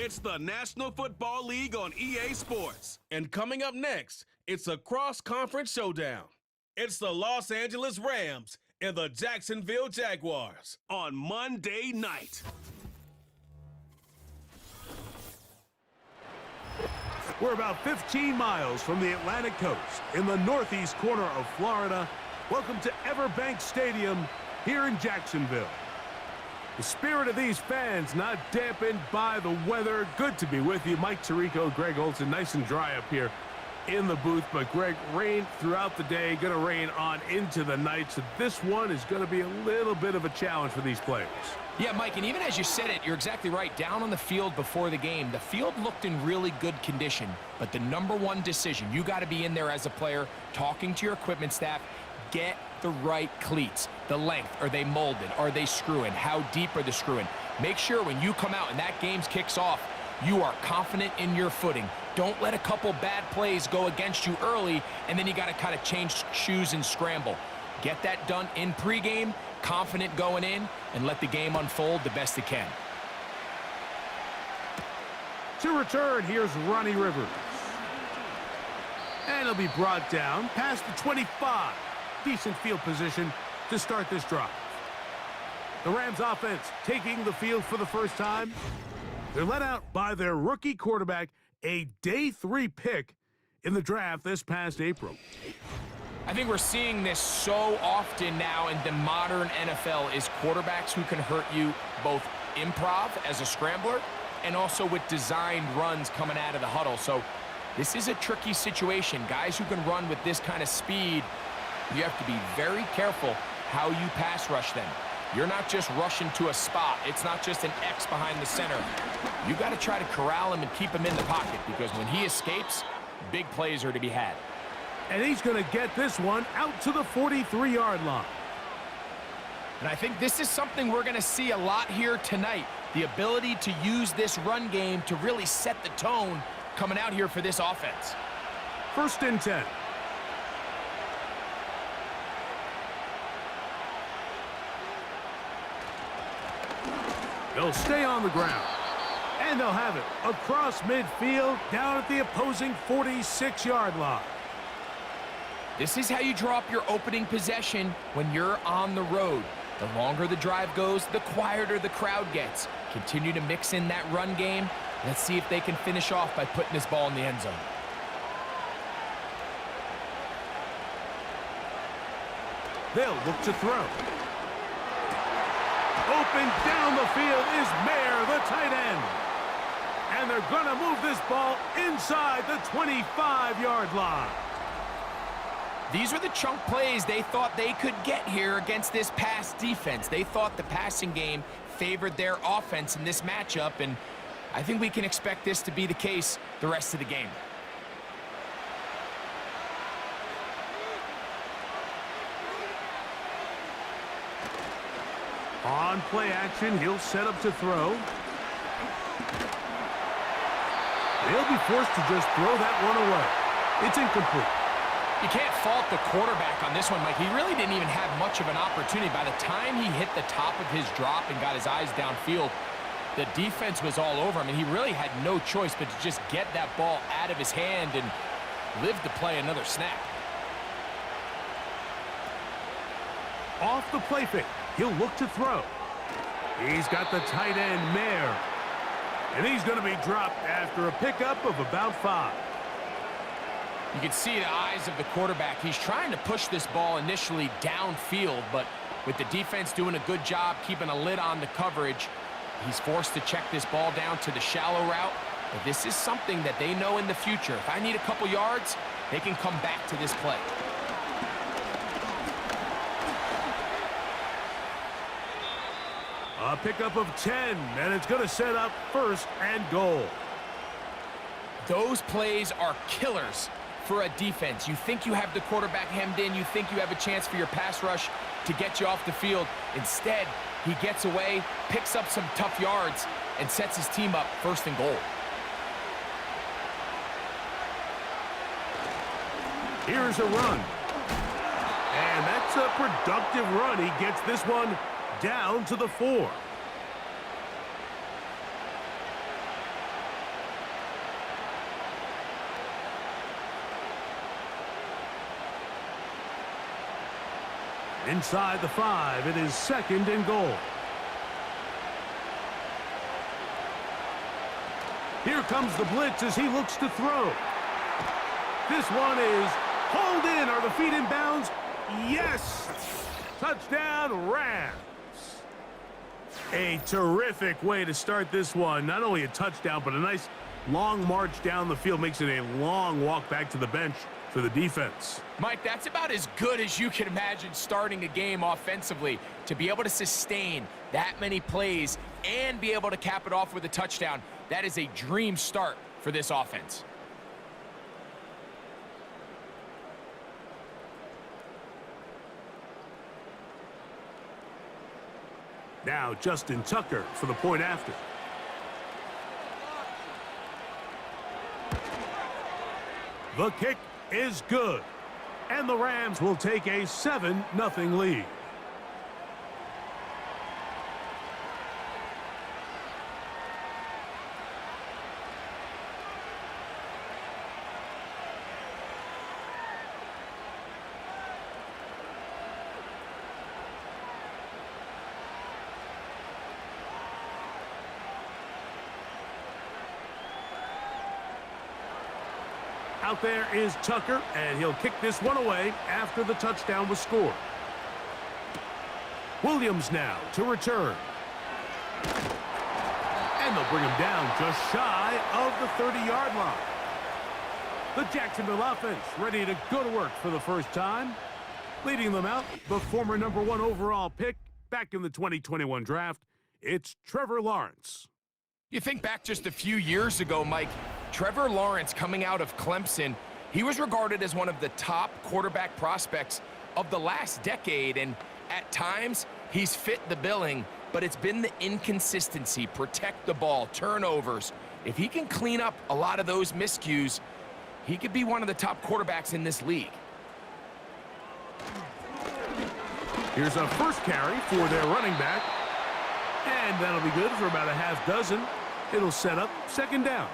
It's the National Football League on EA Sports. And coming up next, it's a cross-conference showdown. It's the Los Angeles Rams and the Jacksonville Jaguars on Monday night. We're about 15 miles from the Atlantic coast in the northeast corner of Florida. Welcome to Everbank Stadium here in Jacksonville. The spirit of these fans not dampened by the weather. Good to be with you. Mike Tirico, Greg Olson, nice and dry up here in the booth. But, Greg, rain throughout the day, going to rain on into the night. So this one is going to be a little bit of a challenge for these players. Yeah, Mike, and even as you said it, you're exactly right. Down on the field before the game, the field looked in really good condition. But the number one decision, you got to be in there as a player, talking to your equipment staff, get the right cleats. The length, are they molded? Are they screwing? How deep are they screwing? Make sure when you come out and that game kicks off, you are confident in your footing. Don't let a couple bad plays go against you early, and then you got to kind of change shoes and scramble. Get that done in pregame, confident going in, and let the game unfold the best it can. To return, here's Ronnie Rivers. And he'll be brought down past the 25. Decent field position to start this drive. The Rams offense taking the field for the first time. They're led out by their rookie quarterback, a day 3 pick in the draft this past April. I think we're seeing this so often now in the modern NFL is quarterbacks who can hurt you both improv as a scrambler and also with designed runs coming out of the huddle. So this is a tricky situation. Guys who can run with this kind of speed, you have to be very careful how you pass rush them. You're not just rushing to a spot. It's not just an X behind the center. You got to try to corral him and keep him in the pocket because when he escapes, big plays are to be had. And he's going to get this one out to the 43-yard line. And I think this is something we're going to see a lot here tonight. The ability to use this run game to really set the tone coming out here for this offense. 1st and 10. They'll stay on the ground. And they'll have it across midfield down at the opposing 46-yard line. This is how you draw up your opening possession when you're on the road. The longer the drive goes, the quieter the crowd gets. Continue to mix in that run game. Let's see if they can finish off by putting this ball in the end zone. They'll look to throw. Open down the field is Mayer, the tight end. And they're going to move this ball inside the 25-yard line. These are the chunk plays they thought they could get here against this pass defense. They thought the passing game favored their offense in this matchup, and I think we can expect this to be the case the rest of the game. On play action, he'll set up to throw. He'll be forced to just throw that one away. It's incomplete. You can't fault the quarterback on this one, Mike. He really didn't even have much of an opportunity. By the time he hit the top of his drop and got his eyes downfield, the defense was all over him, and he really had no choice but to just get that ball out of his hand and live to play another snap. Off the play fake, he'll look to throw. He's got the tight end, Mayer. And he's going to be dropped after a pickup of about 5. You can see the eyes of the quarterback. He's trying to push this ball initially downfield, but with the defense doing a good job keeping a lid on the coverage, he's forced to check this ball down to the shallow route. But this is something that they know in the future. If I need a couple yards, they can come back to this play. A pickup of 10, and it's going to set up 1st and goal. Those plays are killers for a defense. You think you have the quarterback hemmed in. You think you have a chance for your pass rush to get you off the field. Instead, he gets away, picks up some tough yards, and sets his team up 1st and goal. Here's a run. And that's a productive run. He gets this one down to the 4. Inside the 5, it is 2nd and goal. Here comes the blitz as he looks to throw. This one is hauled in. Are the feet in bounds? Yes! Touchdown, Rams. A terrific way to start this one. Not only a touchdown, but a nice long march down the field. Makes it a long walk back to the bench for the defense. Mike, that's about as good as you can imagine starting a game offensively. To be able to sustain that many plays and be able to cap it off with a touchdown, that is a dream start for this offense. Now Justin Tucker for the point after. The kick is good. And the Rams will take a 7-0 lead. Out there is Tucker, and he'll kick this one away after the touchdown was scored. Williams now to return. And they'll bring him down just shy of the 30-yard line. The Jacksonville offense ready to go to work for the first time. Leading them out, the former #1 overall pick back in the 2021 draft, it's Trevor Lawrence. You think back just a few years ago, Mike, Trevor Lawrence coming out of Clemson, he was regarded as one of the top quarterback prospects of the last decade, and at times he's fit the billing, but it's been the inconsistency, protect the ball, turnovers. If he can clean up a lot of those miscues, he could be one of the top quarterbacks in this league. Here's a first carry for their running back, and that'll be good for about a half dozen. It'll set up 2nd down.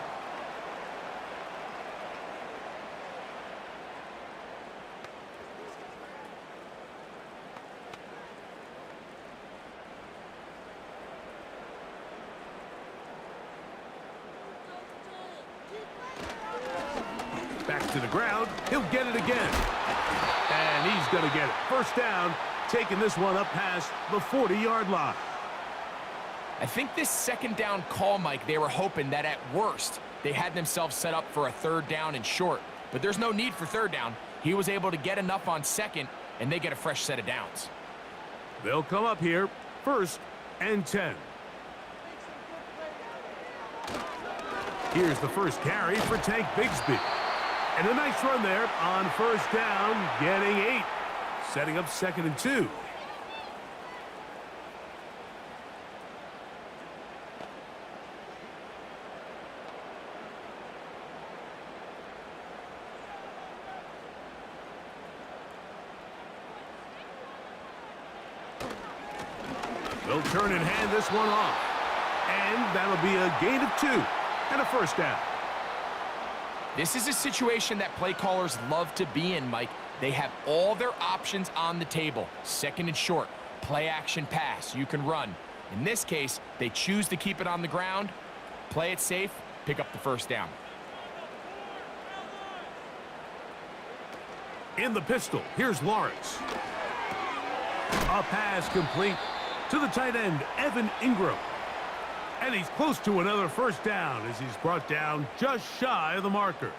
Back to the ground. He'll get it again. And he's going to get it. First down, taking this one up past the 40-yard line. I think this 2nd down call, Mike, they were hoping that at worst they had themselves set up for a 3rd down and short. But there's no need for 3rd down. He was able to get enough on 2nd, and they get a fresh set of downs. They'll come up here, 1st and 10. Here's the first carry for Tank Bigsby. And a nice run there on 1st down, getting 8. Setting up 2nd and 2. They'll turn and hand this one off. And that'll be a gain of 2 and a 1st down. This is a situation that play callers love to be in, Mike. They have all their options on the table. 2nd and short, play action pass, you can run. In this case, they choose to keep it on the ground, play it safe, pick up the 1st down. In the pistol, here's Lawrence. A pass complete to the tight end, Evan Ingram. And he's close to another 1st down as he's brought down just shy of the marker.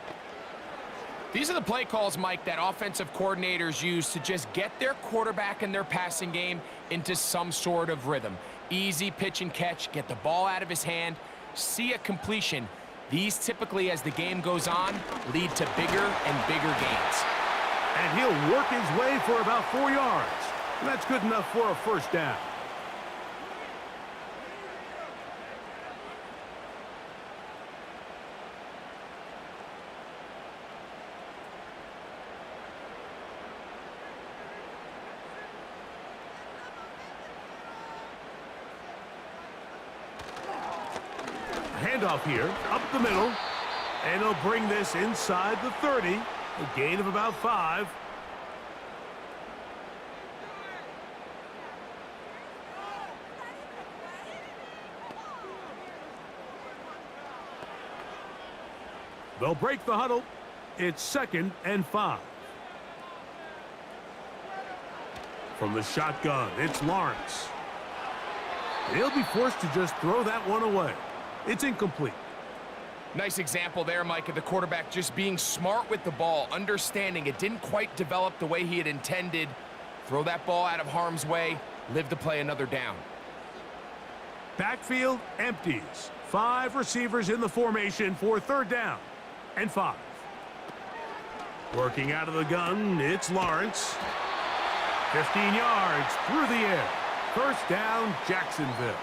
These are the play calls, Mike, that offensive coordinators use to just get their quarterback and their passing game into some sort of rhythm. Easy pitch and catch, get the ball out of his hand, see a completion. These typically, as the game goes on, lead to bigger and bigger gains. And he'll work his way for about 4 yards. And that's good enough for a 1st down. Handoff here, up the middle, and he'll bring this inside the 30, a gain of about 5. They'll break the huddle. It's 2nd and 5. From the shotgun, it's Lawrence. He'll be forced to just throw that one away. It's incomplete. Nice example there, Mike, of the quarterback just being smart with the ball, understanding it didn't quite develop the way he had intended. Throw that ball out of harm's way, live to play another down. Backfield empties. 5 receivers in the formation for 3rd down and 5. Working out of the gun, it's Lawrence. 15 yards through the air. 1st down, Jacksonville.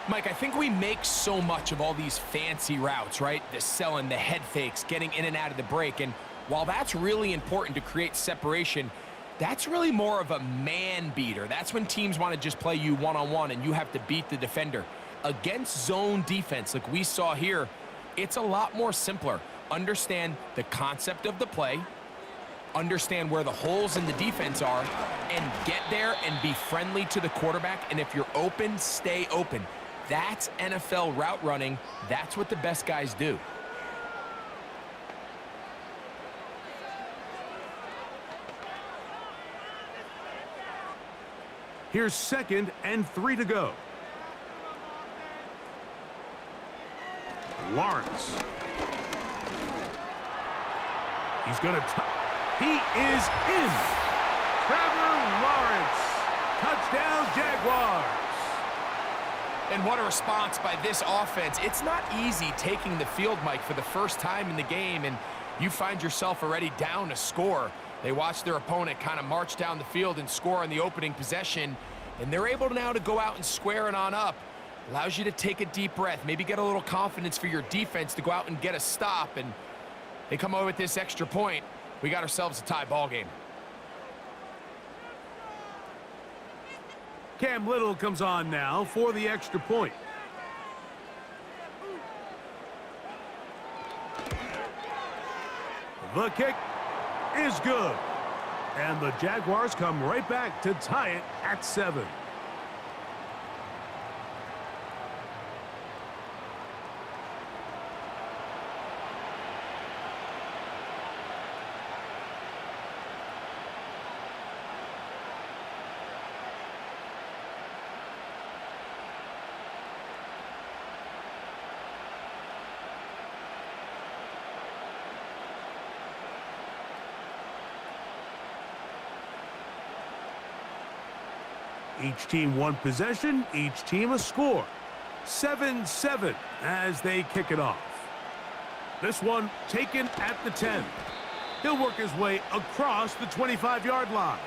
Mike, I think we make so much of all these fancy routes, right? The selling, the head fakes, getting in and out of the break. And while that's really important to create separation, that's really more of a man beater. That's when teams want to just play you one-on-one and you have to beat the defender. Against zone defense like we saw here, it's a lot more simpler. Understand the concept of the play, understand where the holes in the defense are, and get there and be friendly to the quarterback. And if you're open, stay open. That's NFL route running. That's what the best guys do. Here's 2nd and 3 to go. Lawrence. He's going to... He is in. Trevor Lawrence. Touchdown, Jaguars. And what a response by this offense. It's not easy taking the field, Mike, for the first time in the game, and you find yourself already down a score. They watch their opponent kind of march down the field and score on the opening possession, and they're able now to go out and square it on up. Allows you to take a deep breath, maybe get a little confidence for your defense to go out and get a stop, and they come over with this extra point. We got ourselves a tie ball game. Cam Little comes on now for the extra point. The kick is good. And the Jaguars come right back to tie it at 7. Each team one possession, each team a score. 7-7 as they kick it off. This one taken at the 10. He'll work his way across the 25-yard line.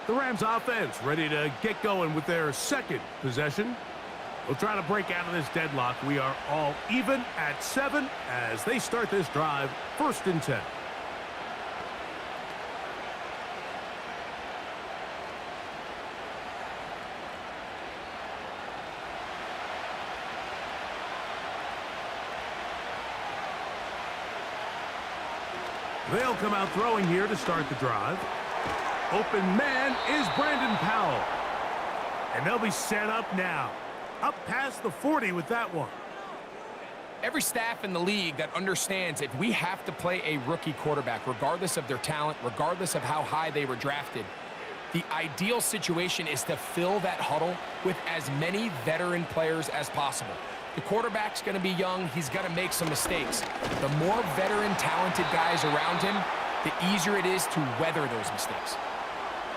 The Rams offense ready to get going with their 2nd possession. We'll try to break out of this deadlock. We are all even at 7 as they start this drive, 1st and 10. They'll come out throwing here to start the drive. Open man is Brandon Powell. And they'll be set up now. Up past the 40 with that one. Every staff in the league that understands if we have to play a rookie quarterback, regardless of their talent, regardless of how high they were drafted, the ideal situation is to fill that huddle with as many veteran players as possible. The quarterback's going to be young. He's going to make some mistakes. The more veteran, talented guys around him, the easier it is to weather those mistakes.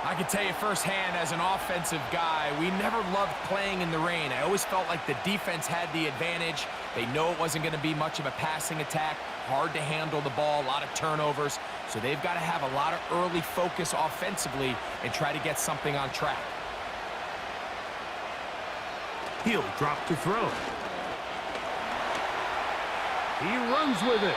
I can tell you firsthand, as an offensive guy, we never loved playing in the rain. I always felt like the defense had the advantage. They know it wasn't going to be much of a passing attack, hard to handle the ball, a lot of turnovers. So they've got to have a lot of early focus offensively and try to get something on track. He'll drop to throw. He runs with it.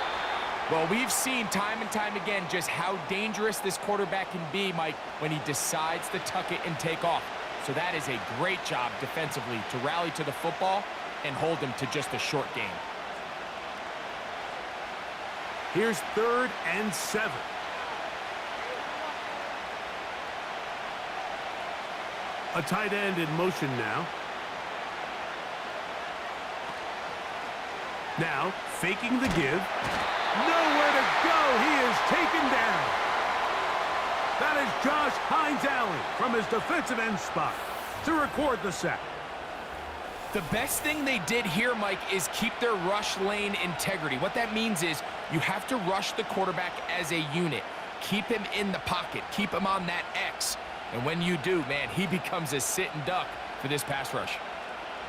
Well, we've seen time and time again just how dangerous this quarterback can be, Mike, when he decides to tuck it and take off. So that is a great job defensively to rally to the football and hold him to just a short game. Here's 3rd and 7. A tight end in motion now. Now, faking the give. Nowhere to go. He is taken down. That is Josh Hines-Allen from his defensive end spot to record the sack. The best thing they did here, Mike, is keep their rush lane integrity. What that means is you have to rush the quarterback as a unit. Keep him in the pocket. Keep him on that X. And when you do, man, he becomes a sit-and duck for this pass rush.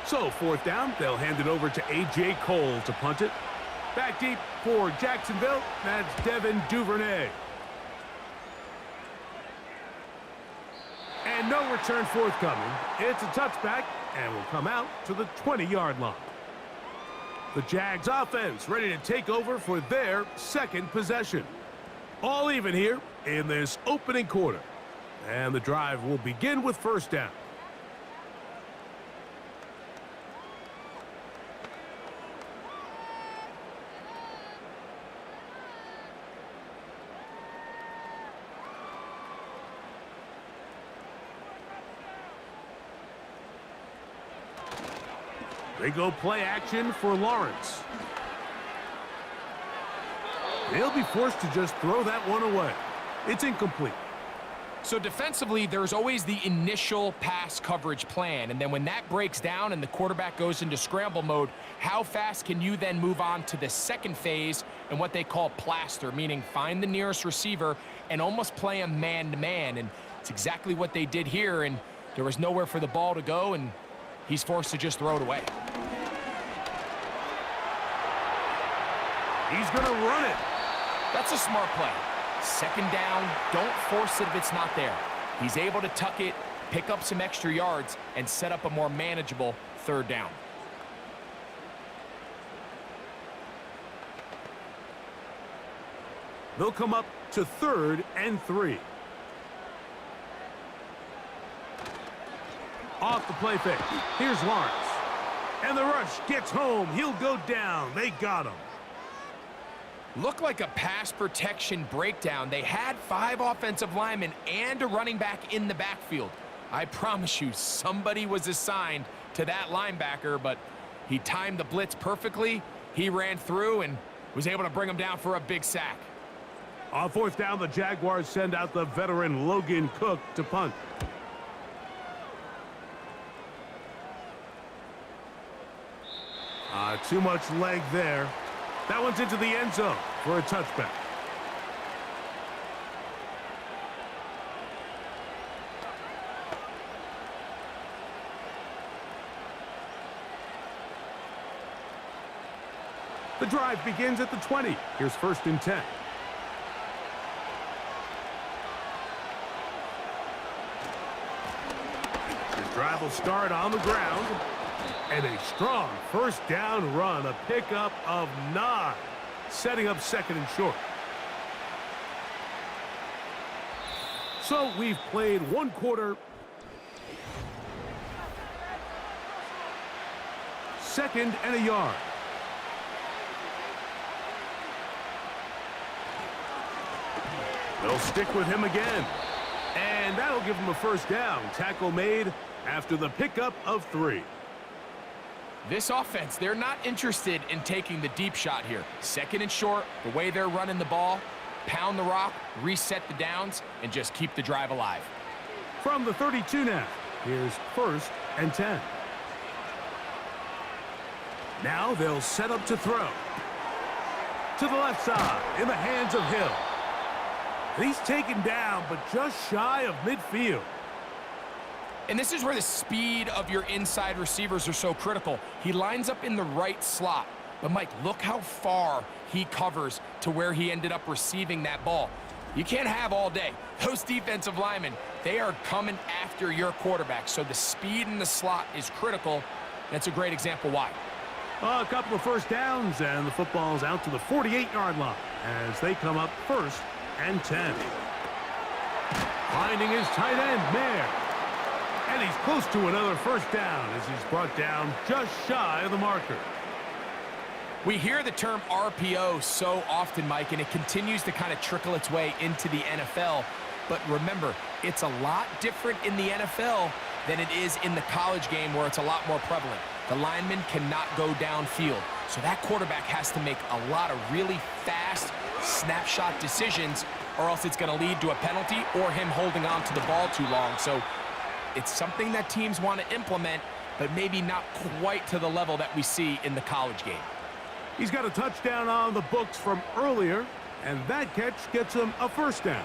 So, fourth down, they'll hand it over to A.J. Cole to punt it. Back deep for Jacksonville, that's Devin Duvernay. And no return forthcoming. It's a touchback and will come out to the 20-yard line. The Jags offense ready to take over for their second possession. All even here in this opening quarter. And the drive will begin with first down. They go play action for Lawrence. They'll be forced to just throw that one away. It's incomplete. So defensively, there's always the initial pass coverage plan. And then when that breaks down and the quarterback goes into scramble mode, how fast can you then move on to the second phase and what they call plaster, meaning find the nearest receiver and almost play him man-to-man. And it's exactly what they did here. And there was nowhere for the ball to go, and he's forced to just throw it away. He's going to run it. That's a smart play. Second down, don't force it if it's not there. He's able to tuck it, pick up some extra yards, and set up a more manageable third down. They'll come up to 3rd and 3. Off the play fake. Here's Lawrence. And the rush gets home. He'll go down. They got him. Looked like a pass protection breakdown. They had 5 offensive linemen and a running back in the backfield. I promise you, somebody was assigned to that linebacker, but he timed the blitz perfectly. He ran through and was able to bring him down for a big sack. On fourth down, the Jaguars send out the veteran Logan Cook to punt. Too much leg there. That one's into the end zone for a touchback. The drive begins at the 20. Here's 1st and 10. The drive will start on the ground. And a strong first down run, a pickup of 9, setting up 2nd and short. So we've played 1 quarter. 2nd and a yard. They'll stick with him again. And that'll give him a first down. Tackle made after the pickup of 3. This offense, they're not interested in taking the deep shot here. 2nd and short, the way they're running the ball, pound the rock, reset the downs, and just keep the drive alive. From the 32 now, here's 1st and 10. Now they'll set up to throw. To the left side, in the hands of Hill. He's taken down, but just shy of midfield. And this is where the speed of your inside receivers are so critical. He lines up in the right slot. But, Mike, look how far he covers to where he ended up receiving that ball. You can't have all day. Those defensive linemen, they are coming after your quarterback. So the speed in the slot is critical. That's a great example why. A couple of first downs, and the football's out to the 48-yard line as they come up 1st and 10. Finding his tight end, Mayer. And he's close to another first down as he's brought down just shy of the marker. We hear the term RPO so often, Mike, and it continues to kind of trickle its way into the NFL. But remember, it's a lot different in the NFL than it is in the college game where it's a lot more prevalent. The lineman cannot go downfield. So that quarterback has to make a lot of really fast snapshot decisions, or else it's going to lead to a penalty or him holding on to the ball too long. So it's something that teams want to implement, but maybe not quite to the level that we see in the college game. He's got a touchdown on the books from earlier, and that catch gets him a first down.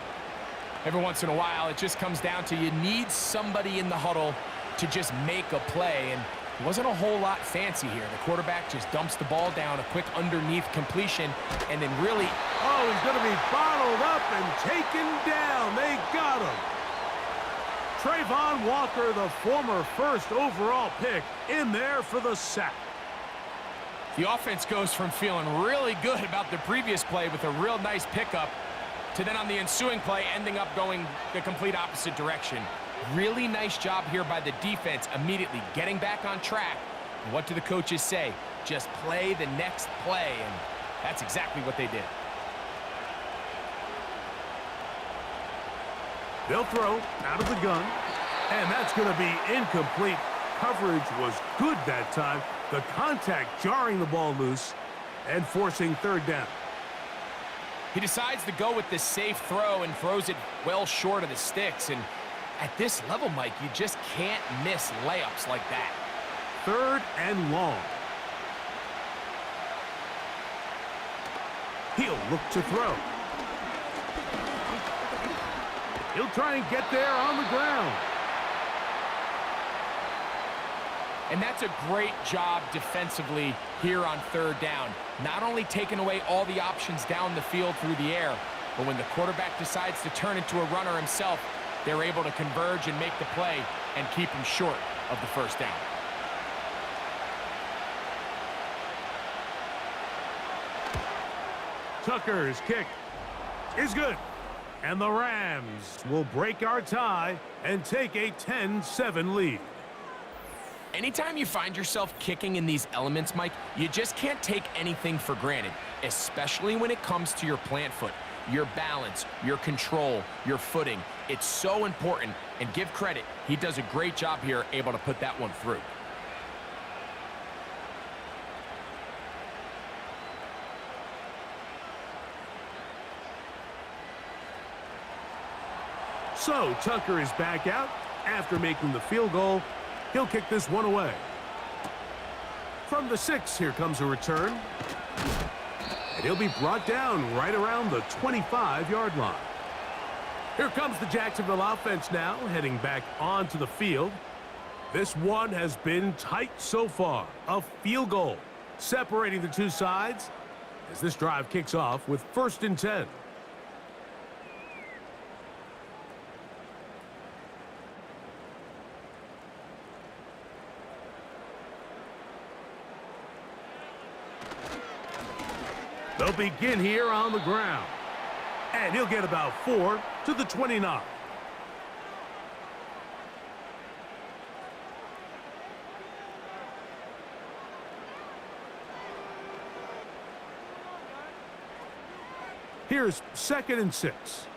Every once in a while, it just comes down to you need somebody in the huddle to just make a play, and it wasn't a whole lot fancy here. The quarterback just dumps the ball down, a quick underneath completion, and then really... Oh, he's going to be bottled up and taken down. They got him. Trayvon Walker, the former first overall pick, in there for the sack. The offense goes from feeling really good about the previous play with a real nice pickup to then on the ensuing play ending up going the complete opposite direction. Really nice job here by the defense, immediately getting back on track. And what do the coaches say? Just play the next play, and that's exactly what they did. They'll throw out of the gun, and that's going to be incomplete. Coverage was good that time. The contact jarring the ball loose and forcing third down. He decides to go with this safe throw and throws it well short of the sticks. And at this level, Mike, you just can't miss layups like that. Third and long. He'll look to throw. He'll try and get there on the ground. And that's a great job defensively here on third down. Not only taking away all the options down the field through the air, but when the quarterback decides to turn into a runner himself, they're able to converge and make the play and keep him short of the first down. Tucker's kick is good. And the Rams will break our tie and take a 10-7 lead. Anytime you find yourself kicking in these elements, Mike, you just can't take anything for granted, especially when it comes to your plant foot, your balance, your control, your footing. It's so important, and give credit, he does a great job here able to put that one through. So Tucker is back out after making the field goal. He'll kick this one away. From the 6, here comes a return. And he'll be brought down right around the 25-yard line. Here comes the Jacksonville offense now, heading back onto the field. This one has been tight so far. A field goal separating the two sides as this drive kicks off with 1st and 10. They'll begin here on the ground. And he'll get about 4 to the 29. Here's 2nd and 6.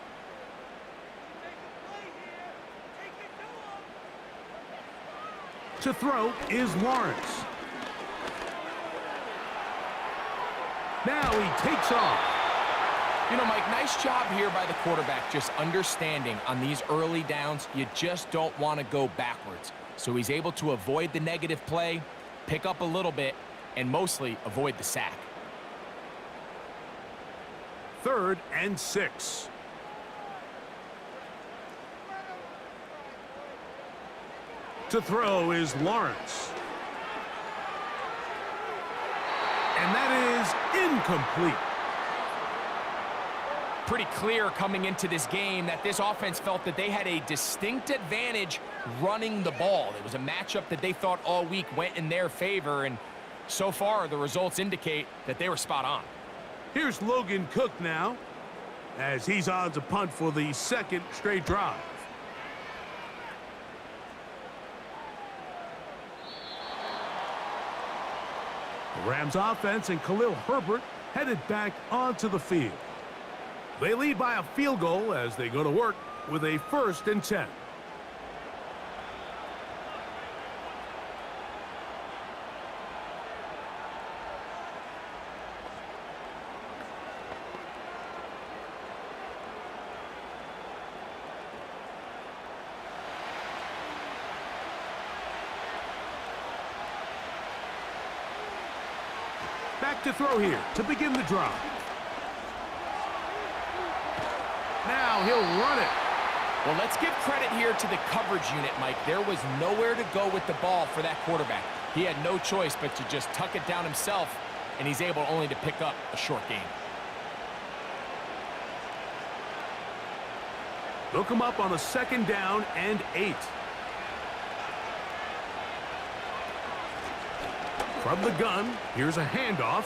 To throw is Lawrence. Now he takes off. You know, Mike, nice job here by the quarterback, just understanding on these early downs, you just don't want to go backwards. So he's able to avoid the negative play, pick up a little bit, and mostly avoid the sack. 3rd and 6. To throw is Lawrence. And that is incomplete. Pretty clear coming into this game that this offense felt that they had a distinct advantage running the ball. It was a matchup that they thought all week went in their favor, and so far the results indicate that they were spot on. Here's Logan Cook now, as he's on to punt for the 2nd straight drive. The Rams offense and Khalil Herbert headed back onto the field. They lead by a field goal as they go to work with a 1st and 10. Back to throw here to begin the drive. Now he'll run it. Well, let's give credit here to the coverage unit, Mike. There was nowhere to go with the ball for that quarterback. He had no choice but to just tuck it down himself, and he's able only to pick up a short gain. Look him up on a 2nd down and 8. From the gun, here's a handoff.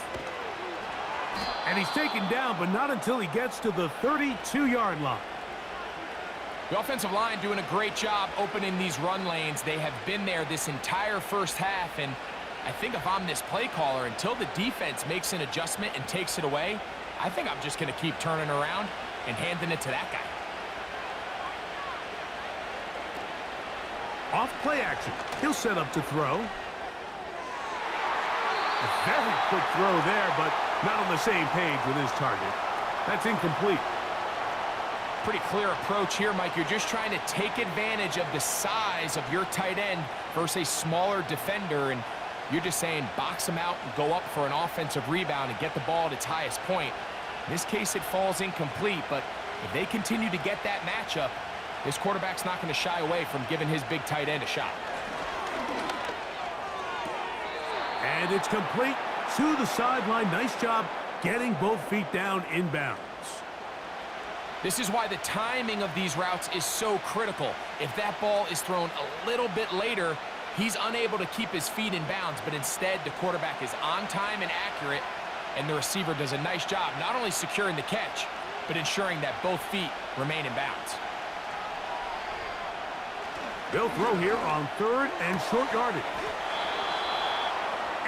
And he's taken down, but not until he gets to the 32-yard line. The offensive line doing a great job opening these run lanes. They have been there this entire first half, and I think if I'm this play caller, until the defense makes an adjustment and takes it away, I think I'm just going to keep turning around and handing it to that guy. Off play action. He'll set up to throw. A very quick throw there, but not on the same page with his target. That's incomplete. Pretty clear approach here, Mike. You're just trying to take advantage of the size of your tight end versus a smaller defender, and you're just saying box him out and go up for an offensive rebound and get the ball at its highest point. In this case, it falls incomplete, but if they continue to get that matchup, this quarterback's not going to shy away from giving his big tight end a shot. And it's complete to the sideline. Nice job getting both feet down inbounds. This is why the timing of these routes is so critical. If that ball is thrown a little bit later, he's unable to keep his feet in bounds, but instead the quarterback is on time and accurate, and the receiver does a nice job not only securing the catch, but ensuring that both feet remain in bounds. They'll throw here on 3rd and short yardage.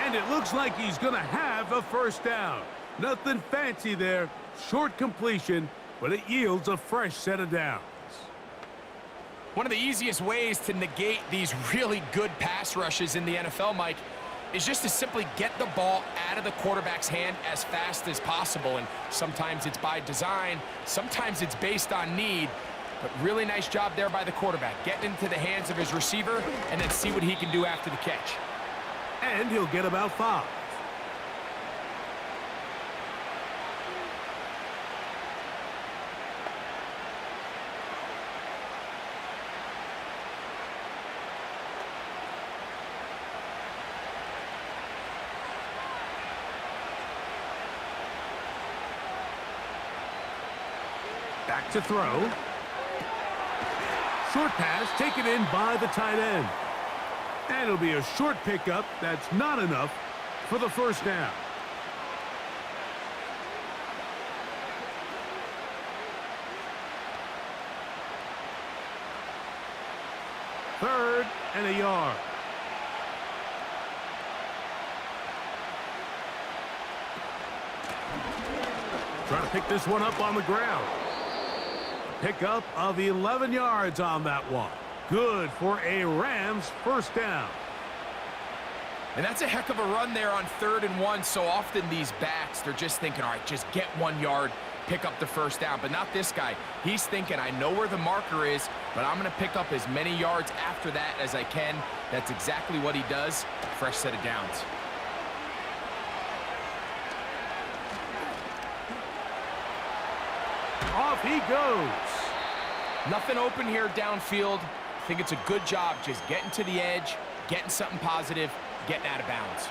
And it looks like he's going to have a first down. Nothing fancy there. Short completion, but it yields a fresh set of downs. One of the easiest ways to negate these really good pass rushes in the NFL, Mike, is just to simply get the ball out of the quarterback's hand as fast as possible. And sometimes it's by design, sometimes it's based on need. But really nice job there by the quarterback, getting into the hands of his receiver and then see what he can do after the catch. And he'll get about 5. Back to throw. Short pass taken in by the tight end. And it'll be a short pickup. That's not enough for the first down. Third and a yard. Trying to pick this one up on the ground. Pickup of 11 yards on that one. Good for a Rams first down. And that's a heck of a run there on 3rd and 1. So often these backs, they're just thinking, all right, just get 1 yard, pick up the first down. But not this guy. He's thinking, I know where the marker is, but I'm going to pick up as many yards after that as I can. That's exactly what he does. Fresh set of downs. Off he goes. Nothing open here downfield. I think it's a good job just getting to the edge, getting something positive, getting out of bounds.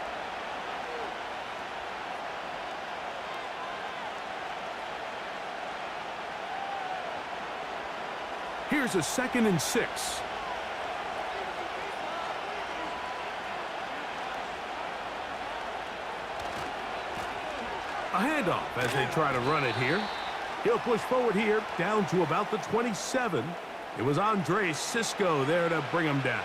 Here's a 2nd and 6. A handoff as they try to run it here. He'll push forward here down to about the 27. It was Andre Cisco there to bring him down.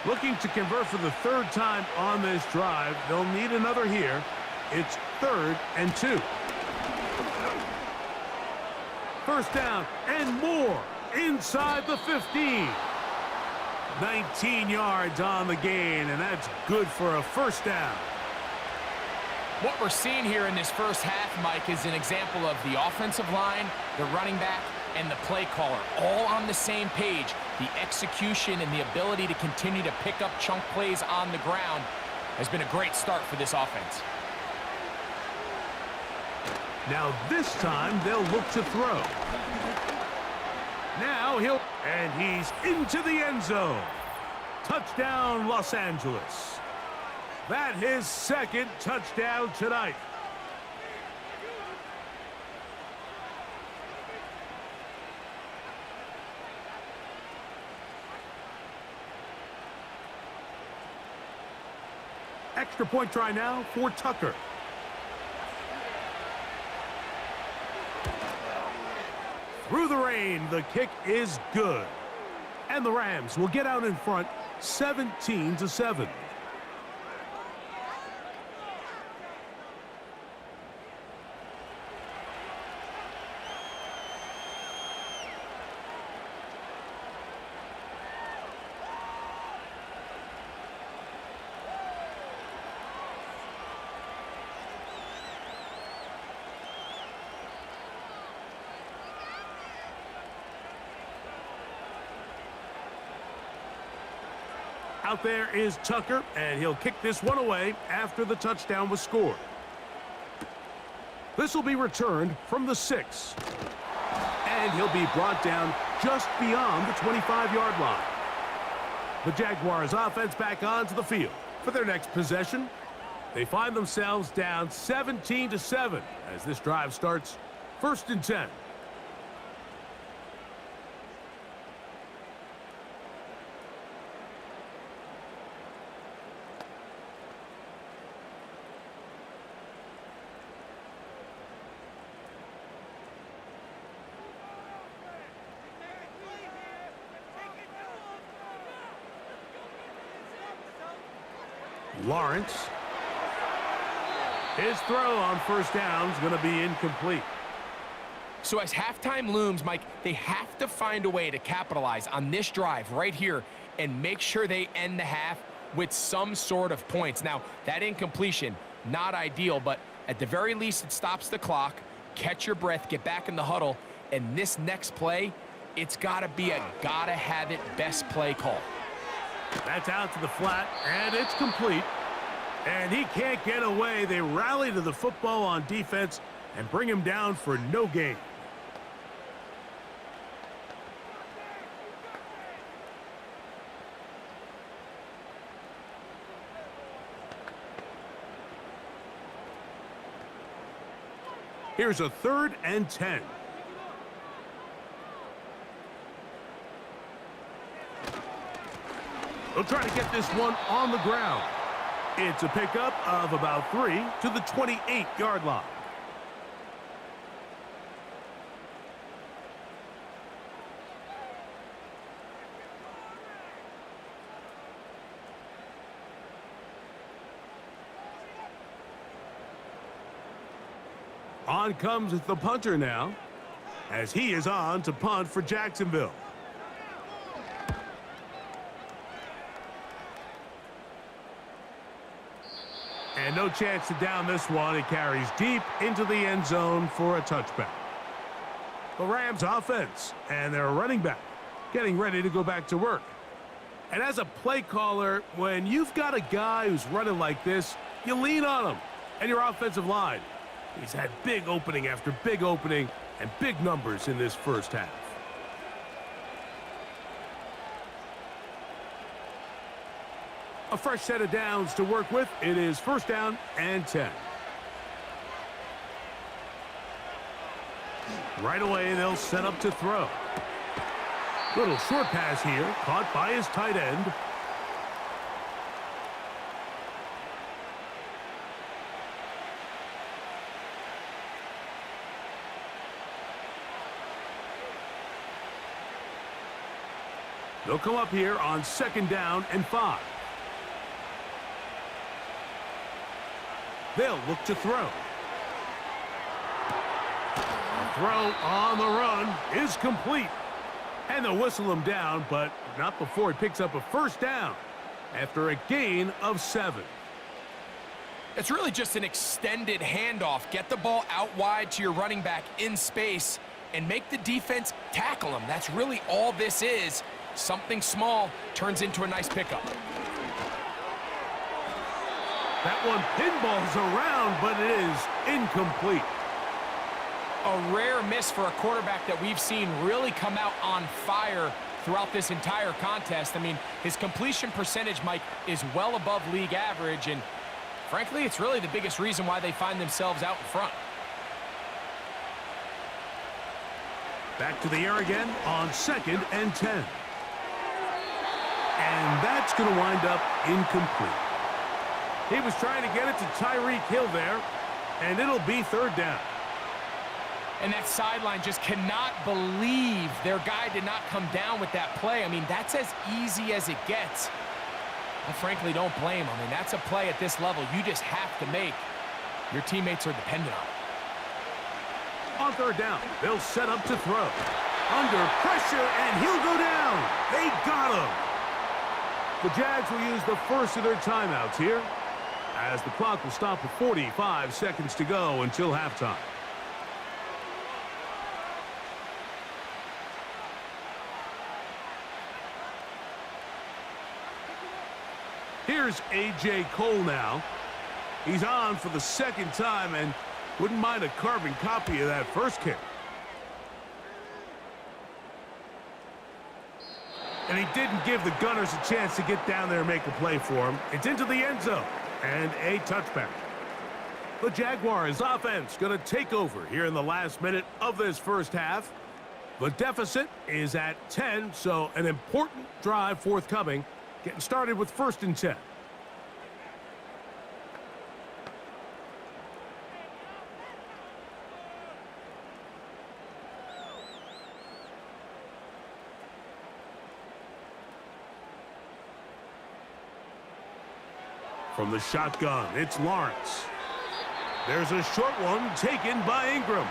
Looking to convert for the 3rd time on this drive. They'll need another here. It's 3rd and 2. First down and more inside the 15. 19 yards on the gain, and that's good for a first down. What we're seeing here in this first half, Mike, is an example of the offensive line, the running back, and the play caller all on the same page. The execution and the ability to continue to pick up chunk plays on the ground has been a great start for this offense. Now this time they'll look to throw. Now and he's into the end zone. Touchdown, Los Angeles. That's his second touchdown tonight. Extra point try now for Tucker. Through the rain, the kick is good. And the Rams will get out in front 17-7. Out there is Tucker, and he'll kick this one away after the touchdown was scored. This will be returned from the 6. And he'll be brought down just beyond the 25-yard line. The Jaguars offense back onto the field for their next possession. They find themselves down 17-7 as this drive starts 1st and 10. Lawrence. His throw on 1st down is going to be incomplete. So as halftime looms, Mike, they have to find a way to capitalize on this drive right here and make sure they end the half with some sort of points. Now, that incompletion, not ideal, but at the very least, it stops the clock. Catch your breath, get back in the huddle, and this next play, it's got to be a gotta-have-it best play call. That's out to the flat, and it's complete. And he can't get away. They rally to the football on defense and bring him down for no gain. Here's a 3rd and 10. They'll try to get this one on the ground. It's a pickup of about 3 to the 28-yard line. On comes the punter now, as he is on to punt for Jacksonville. And no chance to down this one. It carries deep into the end zone for a touchback. The Rams offense and their running back getting ready to go back to work. And as a play caller, when you've got a guy who's running like this, you lean on him and your offensive line. He's had big opening after big opening and big numbers in this first half. A fresh set of downs to work with. It is 1st down and 10. Right away, they'll set up to throw. Little short pass here, caught by his tight end. They'll come up here on 2nd down and 5. They'll look to throw. The throw on the run is complete. And they'll whistle him down, but not before he picks up a 1st down after a gain of 7. It's really just an extended handoff. Get the ball out wide to your running back in space and make the defense tackle him. That's really all this is. Something small turns into a nice pickup. That one pinballs around, but it is incomplete. A rare miss for a quarterback that we've seen really come out on fire throughout this entire contest. I mean, his completion percentage, Mike, is well above league average, and frankly, it's really the biggest reason why they find themselves out in front. Back to the air again on 2nd and 10. And that's going to wind up incomplete. He was trying to get it to Tyreek Hill there, and it'll be 3rd down. And that sideline just cannot believe their guy did not come down with that play. I mean, that's as easy as it gets. I frankly don't blame him. I mean, that's a play at this level you just have to make. Your teammates are dependent on it. On 3rd down, they'll set up to throw. Under pressure, and he'll go down. They got him. The Jags will use the first of their timeouts here, as the clock will stop with 45 seconds to go until halftime. Here's A.J. Cole now. He's on for the 2nd time and wouldn't mind a carbon copy of that first kick. And he didn't give the Gunners a chance to get down there and make a play for him. It's into the end zone and a touchback. The Jaguars offense going to take over here in the last minute of this first half. The deficit is at 10, so an important drive forthcoming. Getting started with 1st and 10. From the shotgun, it's Lawrence. There's a short one taken by Ingram.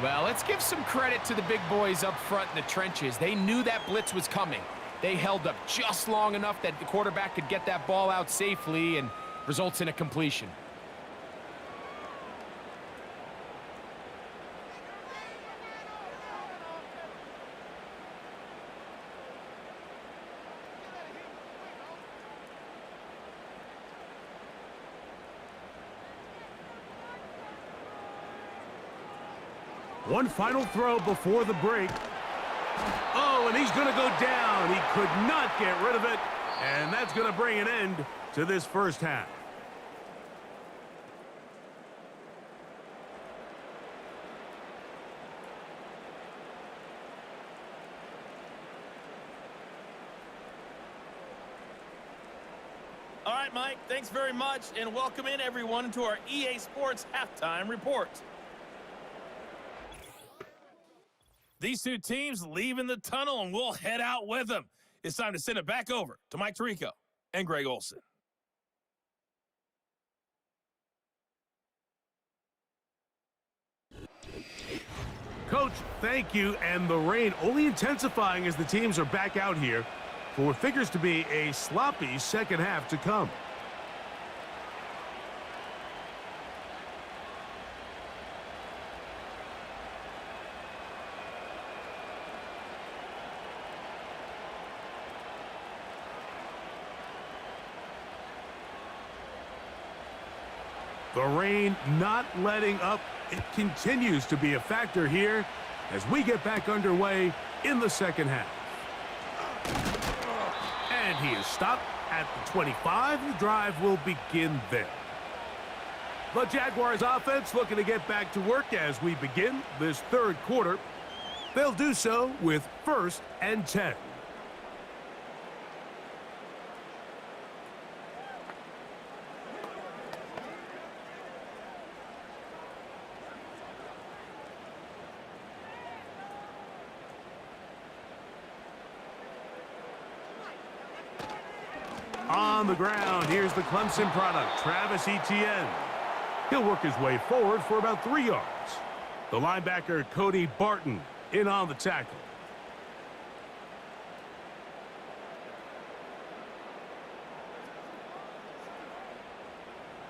Well, let's give some credit to the big boys up front in the trenches. They knew that blitz was coming. They held up just long enough that the quarterback could get that ball out safely and results in a completion. One final throw before the break. Oh, and he's going to go down. He could not get rid of it, and that's going to bring an end to this first half. All right, Mike, thanks very much, and welcome in everyone to our EA Sports Halftime Report. These two teams leaving the tunnel, and we'll head out with them. It's time to send it back over to Mike Tirico and Greg Olsen. Coach, thank you, and the rain only intensifying as the teams are back out here for what figures to be a sloppy second half to come. The rain not letting up. It continues to be a factor here as we get back underway in the second half. And he is stopped at the 25. The drive will begin there. The Jaguars offense looking to get back to work as we begin this third quarter. They'll do so with 1st and 10. On the ground, here's the Clemson product, Travis Etienne. He'll work his way forward for about 3 yards. The linebacker, Cody Barton, in on the tackle.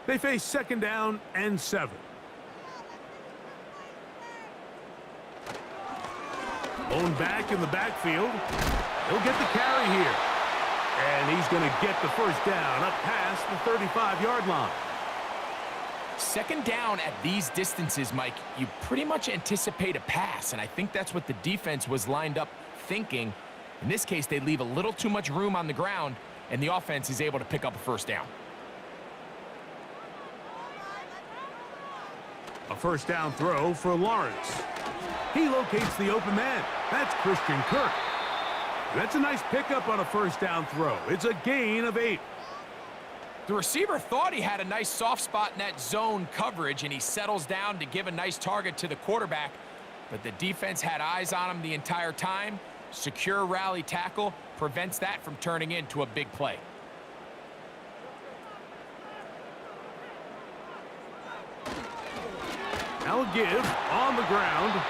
They face 2nd down and 7. Blown back in the backfield. He'll get the carry here. And he's going to get the first down up past the 35-yard line. Second down at these distances, Mike, you pretty much anticipate a pass, and I think that's what the defense was lined up thinking. In this case, they leave a little too much room on the ground, and the offense is able to pick up a first down. A first down throw for Lawrence. He locates the open man. That's Christian Kirk. That's a nice pickup on a first down throw. It's a gain of 8. The receiver thought he had a nice soft spot in that zone coverage, and he settles down to give a nice target to the quarterback. But the defense had eyes on him the entire time. Secure rally tackle prevents that from turning into a big play. Now a give on the ground,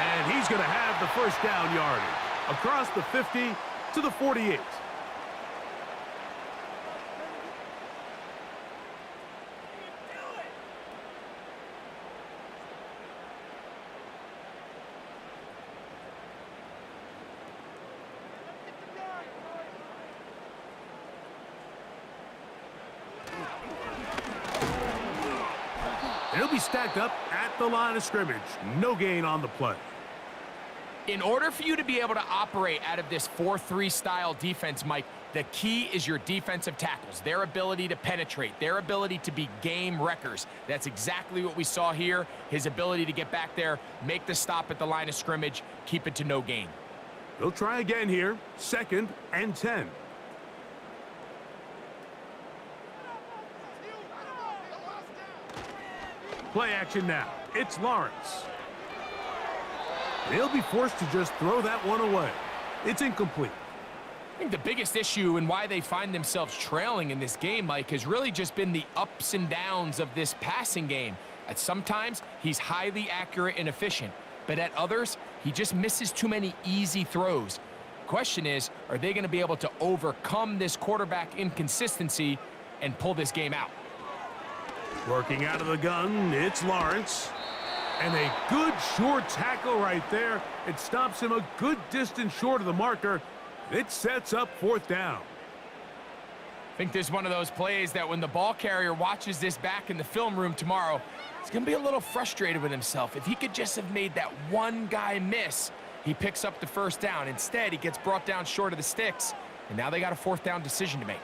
and he's going to have the first down yardage across the 50 to the 48. He'll be stacked up at the line of scrimmage. No gain on the play. In order for you to be able to operate out of this 4-3 style defense, Mike, the key is your defensive tackles, their ability to penetrate, their ability to be game wreckers. That's exactly what we saw here, his ability to get back there, make the stop at the line of scrimmage, keep it to no gain. They'll try again here, 2nd and 10. Play action now. It's Lawrence. They'll be forced to just throw that one away. It's incomplete. I think the biggest issue and why they find themselves trailing in this game, Mike, has really just been the ups and downs of this passing game. At sometimes, he's highly accurate and efficient, but at others, he just misses too many easy throws. Question is, are they going to be able to overcome this quarterback inconsistency and pull this game out? Working out of the gun, it's Lawrence. And a good short tackle right there. It stops him a good distance short of the marker. It sets up 4th down. I think this is one of those plays that when the ball carrier watches this back in the film room tomorrow, he's going to be a little frustrated with himself. If he could just have made that one guy miss, he picks up the first down. Instead, he gets brought down short of the sticks, and now they got a 4th down decision to make.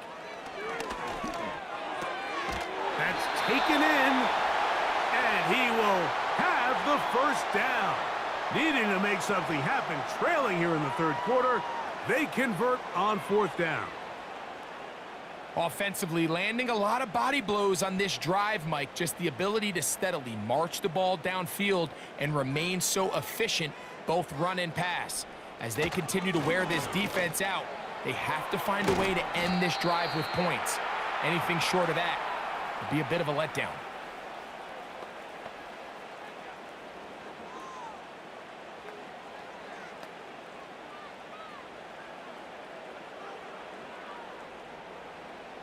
That's taken in, and he will have the first down. Needing to make something happen, trailing here in the 3rd quarter, they convert on 4th down. Offensively, landing a lot of body blows on this drive, Mike. Just the ability to steadily march the ball downfield and remain so efficient, both run and pass. As they continue to wear this defense out, they have to find a way to end this drive with points. Anything short of that would be a bit of a letdown.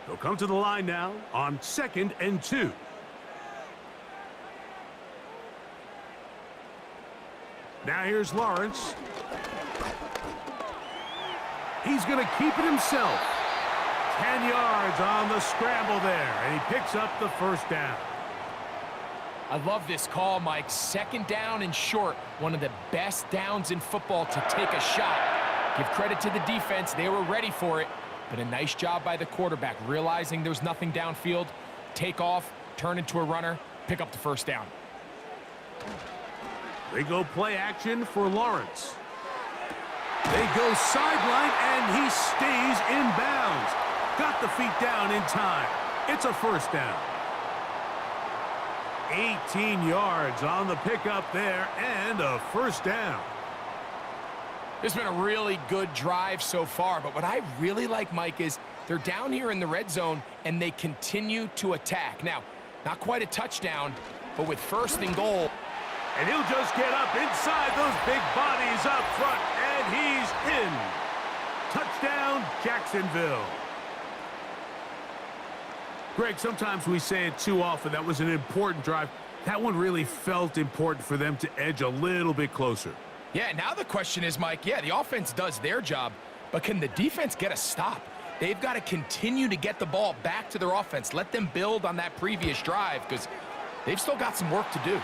They'll come to the line now on 2nd and 2. Now here's Lawrence. He's going to keep it himself. 10 yards on the scramble there, and he picks up the first down. I love this call, Mike. 2nd down and short. One of the best downs in football to take a shot. Give credit to the defense. They were ready for it. But a nice job by the quarterback, realizing there's nothing downfield. Take off, turn into a runner, pick up the first down. They go play action for Lawrence. They go sideline, and he stays in bounds. Got the feet down in time. It's a first down. 18 yards on the pickup there, and a first down. This has been a really good drive so far, but what I really like, Mike, is they're down here in the red zone, and they continue to attack. Now, not quite a touchdown, but with 1st and goal. And he'll just get up inside those big bodies up front, and he's in. Touchdown, Jacksonville. Greg, sometimes we say it too often. That was an important drive. That one really felt important for them to edge a little bit closer. Yeah, now the question is, Mike, yeah, the offense does their job, but can the defense get a stop? They've got to continue to get the ball back to their offense. Let them build on that previous drive because they've still got some work to do.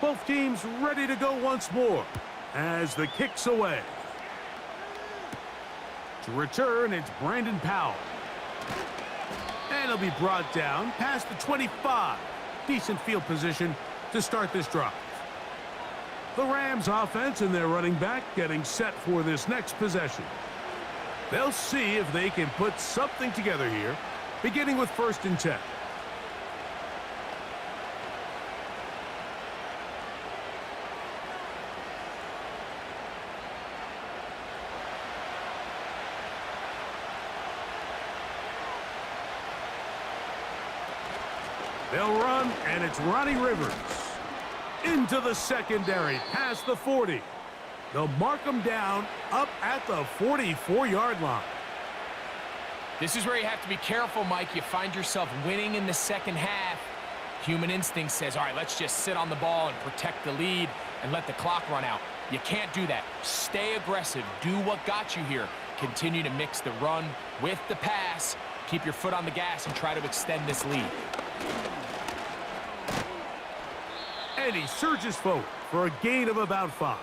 Both teams ready to go once more as the kick's away. To return, it's Brandon Powell. And he'll be brought down past the 25. Decent field position to start this drive. The Rams offense and their running back getting set for this next possession. They'll see if they can put something together here, beginning with 1st and 10. They'll run, and it's Ronnie Rivers. Into the secondary, past the 40. They'll mark him down up at the 44-yard line. This is where you have to be careful, Mike. You find yourself winning in the second half. Human instinct says, all right, let's just sit on the ball and protect the lead and let the clock run out. You can't do that. Stay aggressive. Do what got you here. Continue to mix the run with the pass. Keep your foot on the gas and try to extend this lead. And he surges forward for a gain of about 5.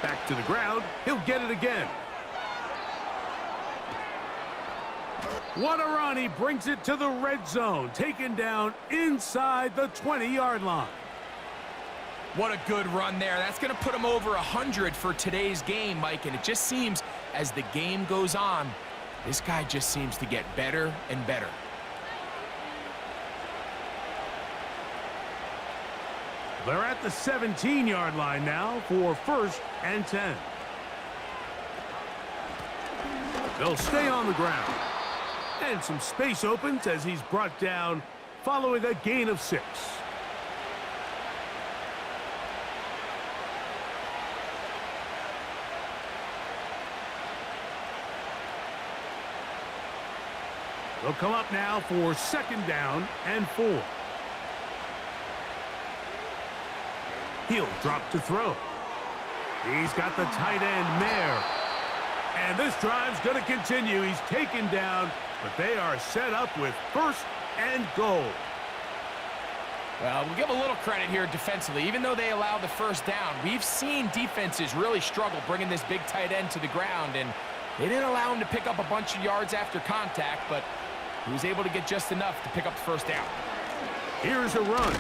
Back to the ground. He'll get it again. Waterani brings it to the red zone, taken down inside the 20-yard line. What a good run there. That's going to put him over 100 for today's game, Mike, and it just seems as the game goes on, this guy just seems to get better and better. They're at the 17-yard line now for 1st and 10. They'll stay on the ground. And some space opens as he's brought down following a gain of 6. They'll come up now for 2nd down and 4. He'll drop to throw. He's got the tight end, Mayer. And this drive's going to continue. He's taken down, but they are set up with 1st and goal. Well, we'll give a little credit here defensively. Even though they allowed the 1st down, we've seen defenses really struggle bringing this big tight end to the ground, and they didn't allow him to pick up a bunch of yards after contact, but he was able to get just enough to pick up the 1st down. Here's a run.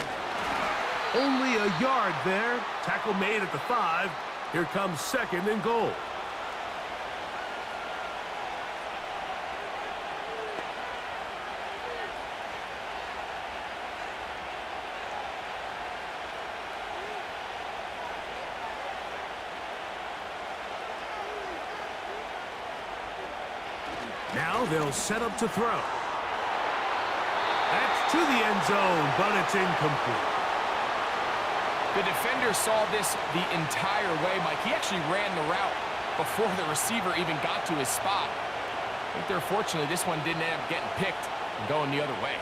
Only a yard there. Tackle made at the 5. Here comes 2nd and goal. Now they'll set up to throw. That's to the end zone, but it's incomplete. The defender saw this the entire way, Mike. He actually ran the route before the receiver even got to his spot. I think they're fortunately this one didn't end up getting picked and going the other way.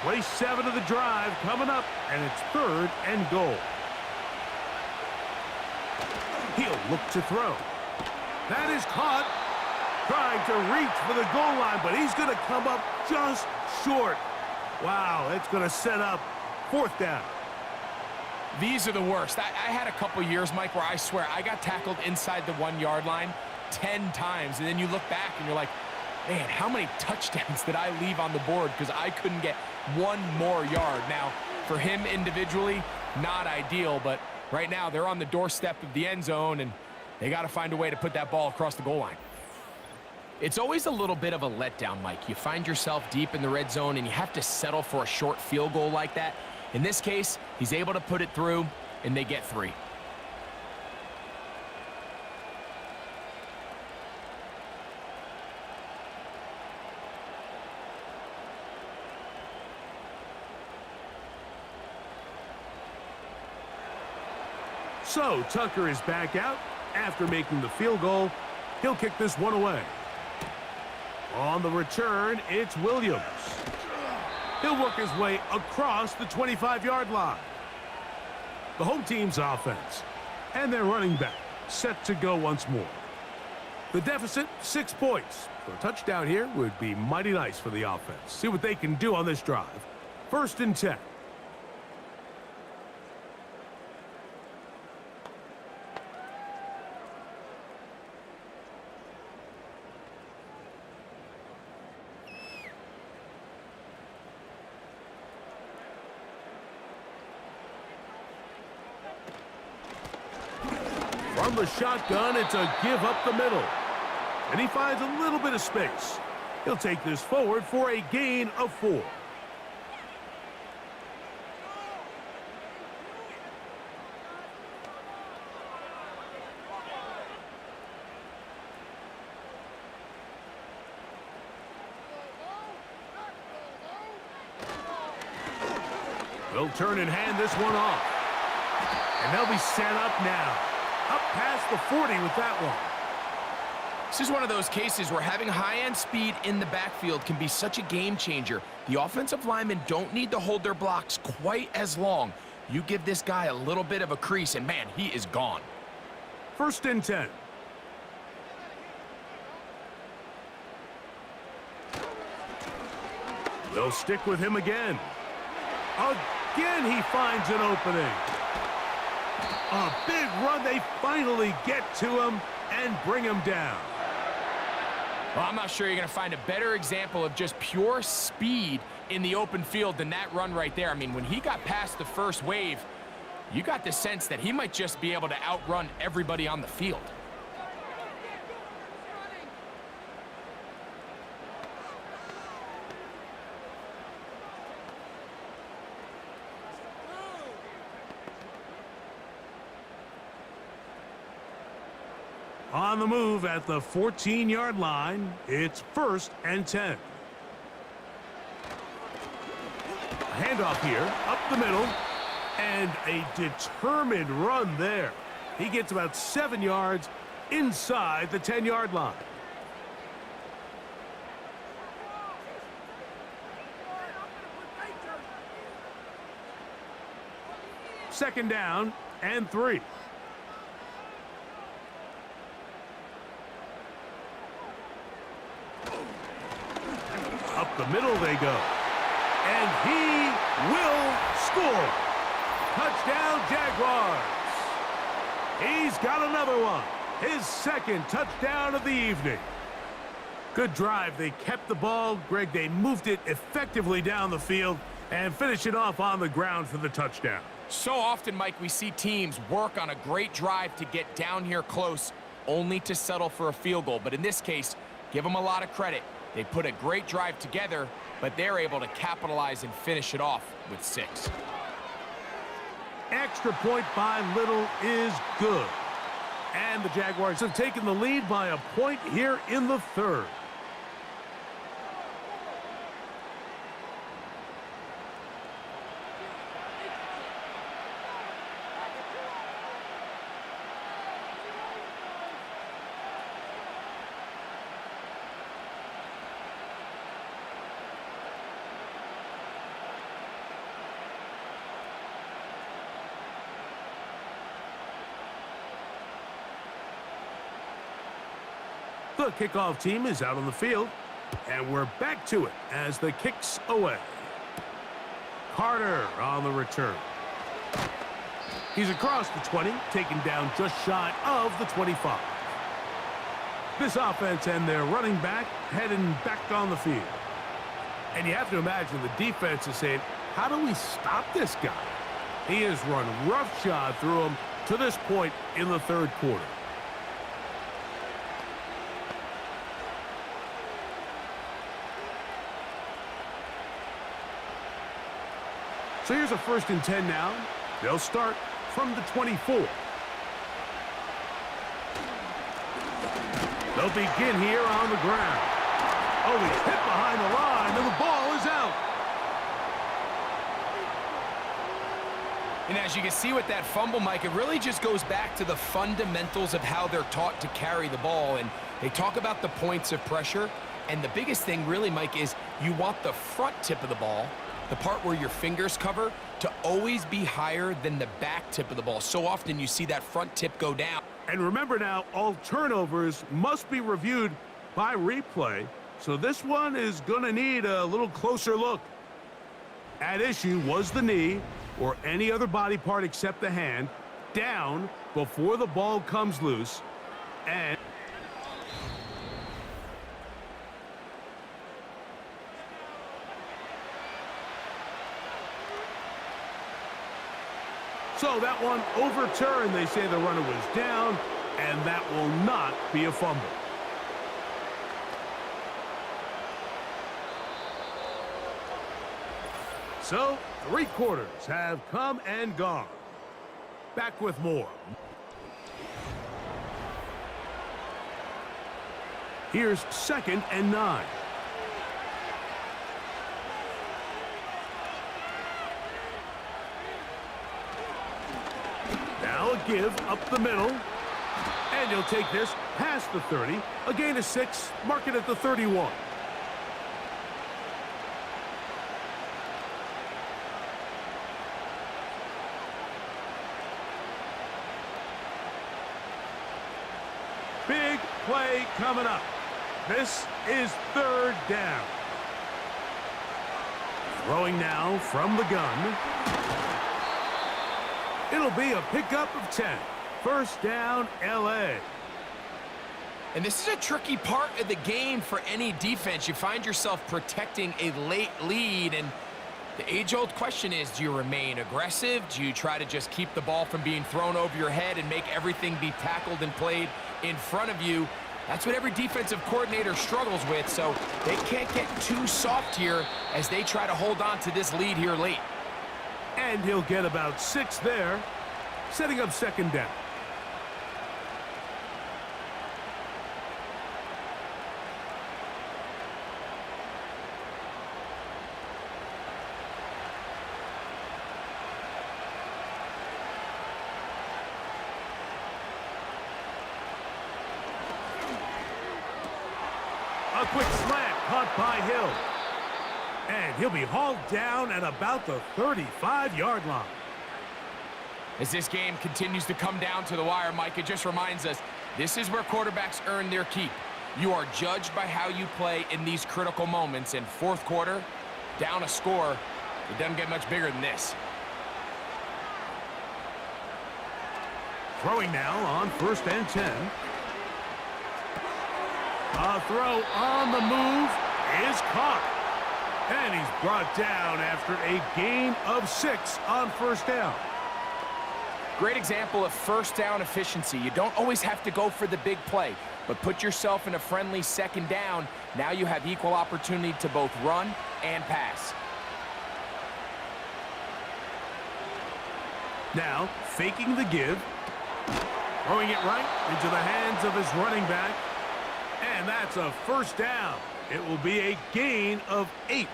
Play 7 of the drive coming up, and it's 3rd and goal. He'll look to throw. That is caught. Trying to reach for the goal line, but he's going to come up just short. Wow, that's going to set up 4th down. These are the worst. I had a couple years, Mike, where I swear I got tackled inside the 1-yard line 10 times, and then you look back and you're like, Man, how many touchdowns did I leave on the board because I couldn't get one more yard? Now, for him individually, not ideal, but right now they're on the doorstep of the end zone, and they got to find a way to put that ball across the goal line. It's always a little bit of a letdown, Mike. You find yourself deep in the red zone, and you have to settle for a short field goal like that. In this case, he's able to put it through, and they get 3. So Tucker is back out after making the field goal. He'll kick this one away. On the return, it's Williams. He'll work his way across the 25-yard line. The home team's offense and their running back set to go once more. The deficit, 6 points. So a touchdown here would be mighty nice for the offense. See what they can do on this drive. 1st and 10. From the shotgun, it's a give up the middle. And he finds a little bit of space. He'll take this forward for a gain of 4. They'll turn and hand this one off. And they'll be set up now. Up past the 40 with that one. This is one of those cases where having high-end speed in the backfield can be such a game changer. The offensive linemen don't need to hold their blocks quite as long. You give this guy a little bit of a crease, and man, he is gone. 1st and 10. They'll stick with him again. Again, he finds an opening. A big run. They finally get to him and bring him down. Well, I'm not sure you're going to find a better example of just pure speed in the open field than that run right there. I mean, when he got past the first wave, you got the sense that he might just be able to outrun everybody on the field. On the move at the 14-yard line, it's 1st and 10. Handoff here, up the middle, and a determined run there. He gets about 7 yards inside the 10-yard line. Second down and 3. Up the middle they go. And he will score. Touchdown, Jaguars. He's got another one. His 2nd touchdown of the evening. Good drive. They kept the ball. Greg, they moved it effectively down the field and finish it off on the ground for the touchdown. So often, Mike, we see teams work on a great drive to get down here close, only to settle for a field goal. But in this case, give them a lot of credit. They put a great drive together, but they're able to capitalize and finish it off with 6. Extra point by Little is good. And the Jaguars have taken the lead by a point here in the 3rd. The kickoff team is out on the field, and we're back to it as the kick's away. Carter on the return. He's across the 20, taken down just shy of the 25. This offense and their running back heading back on the field. And you have to imagine the defense is saying, how do we stop this guy? He has run roughshod through him to this point in the third quarter. So here's a 1st and 10 now. They'll start from the 24. They'll begin here on the ground. Oh, he's hit behind the line, and the ball is out. And as you can see with that fumble, Mike, it really just goes back to the fundamentals of how they're taught to carry the ball. And they talk about the points of pressure. And the biggest thing really, Mike, is you want the front tip of the ball, the part where your fingers cover, to always be higher than the back tip of the ball. So often you see that front tip go down. And remember now, all turnovers must be reviewed by replay. So this one is going to need a little closer look. At issue was the knee or any other body part except the hand down before the ball comes loose. And so that one overturned. They say the runner was down, and that will not be a fumble. So, 3 quarters have come and gone. Back with more. Here's 2nd and 9. Now a give up the middle. And he'll take this past the 30. A gain of 6. Mark it at the 31. Big play coming up. This is 3rd down. Throwing now from the gun. It'll be a pickup of 10. 1st down, L.A. And this is a tricky part of the game for any defense. You find yourself protecting a late lead, and the age-old question is, do you remain aggressive? Do you try to just keep the ball from being thrown over your head and make everything be tackled and played in front of you? That's what every defensive coordinator struggles with, so they can't get too soft here as they try to hold on to this lead here late. And he'll get about 6 there, setting up 2nd down. A quick slant caught by Hill. And he'll be hauled down at about the 35-yard line. As this game continues to come down to the wire, Mike, it just reminds us, this is where quarterbacks earn their keep. You are judged by how you play in these critical moments. In 4th quarter, down a score, it doesn't get much bigger than this. Throwing now on 1st and 10. A throw on the move is caught. And he's brought down after a gain of 6 on 1st down. Great example of 1st down efficiency. You don't always have to go for the big play, but put yourself in a friendly 2nd down. Now you have equal opportunity to both run and pass. Now, faking the give. Throwing it right into the hands of his running back. And that's a 1st down. It will be a gain of 8.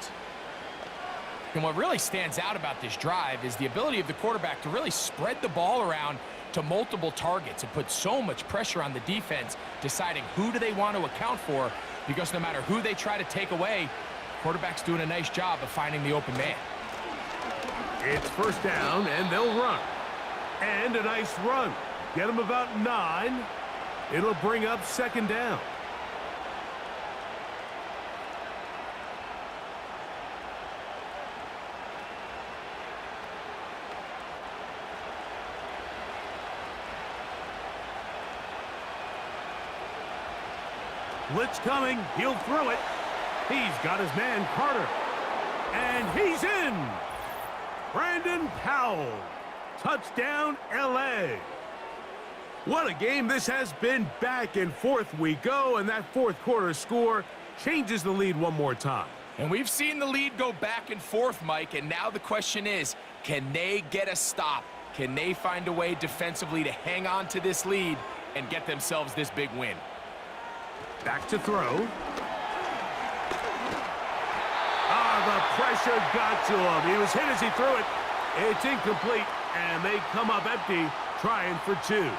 And what really stands out about this drive is the ability of the quarterback to really spread the ball around to multiple targets and put so much pressure on the defense, deciding who do they want to account for, because no matter who they try to take away, quarterback's doing a nice job of finding the open man. It's 1st down, and they'll run. And a nice run. Get them about 9. It'll bring up 2nd down. Blitz coming. He'll throw it. He's got his man, Carter. And he's in. Brandon Powell. Touchdown, L.A. What a game this has been. Back and forth we go, and that fourth quarter score changes the lead one more time. And we've seen the lead go back and forth, Mike, and now the question is, can they get a stop? Can they find a way defensively to hang on to this lead and get themselves this big win? Back to throw. The pressure got to him. He was hit as he threw it. It's incomplete, and they come up empty, trying for two.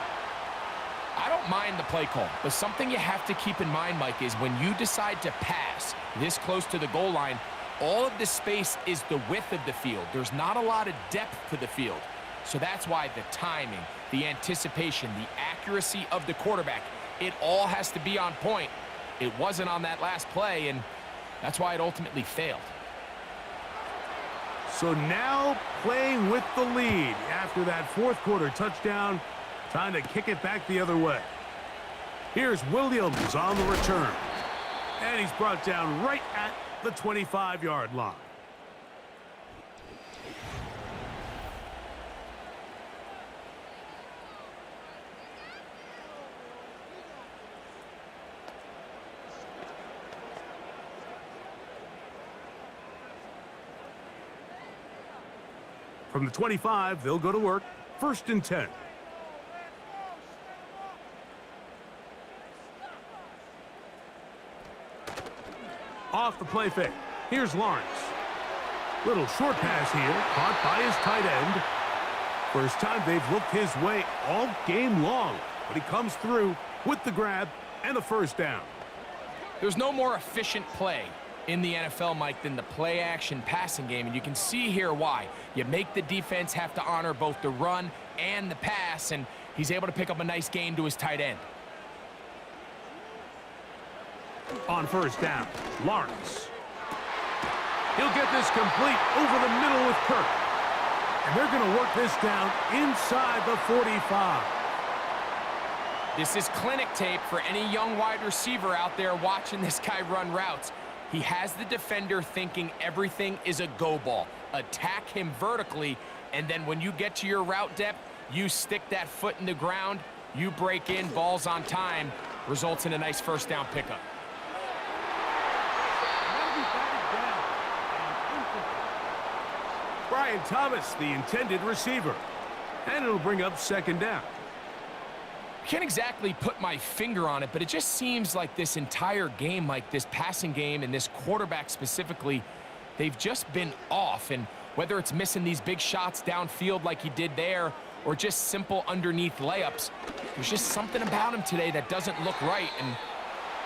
I don't mind the play call, but something you have to keep in mind, Mike, is when you decide to pass this close to the goal line, all of the space is the width of the field. There's not a lot of depth to the field. So that's why the timing, the anticipation, the accuracy of the quarterback, it all has to be on point. It wasn't on that last play, and that's why it ultimately failed. So now playing with the lead after that fourth quarter touchdown, trying to kick it back the other way. Here's Williams on the return. And he's brought down right at the 25-yard line. From the 25, they'll go to work. 1st and 10. Off the play fake. Here's Lawrence. Little short pass here, caught by his tight end. First time they've looked his way all game long, but he comes through with the grab and a first down. There's no more efficient play in the NFL, Mike, than the play-action passing game, and you can see here why. You make the defense have to honor both the run and the pass, and he's able to pick up a nice gain to his tight end. On first down, Lawrence. He'll get this complete over the middle with Kirk. And they're going to work this down inside the 45. This is clinic tape for any young wide receiver out there watching this guy run routes. He has the defender thinking everything is a go ball. Attack him vertically, and then when you get to your route depth, you stick that foot in the ground, you break in, balls on time, results in a nice first down pickup. Brian Thomas, the intended receiver. And it'll bring up 2nd down. Can't exactly put my finger on it, but it just seems like this entire game, like this passing game and this quarterback specifically, they've just been off. And whether it's missing these big shots downfield like he did there or just simple underneath layups, there's just something about him today that doesn't look right. And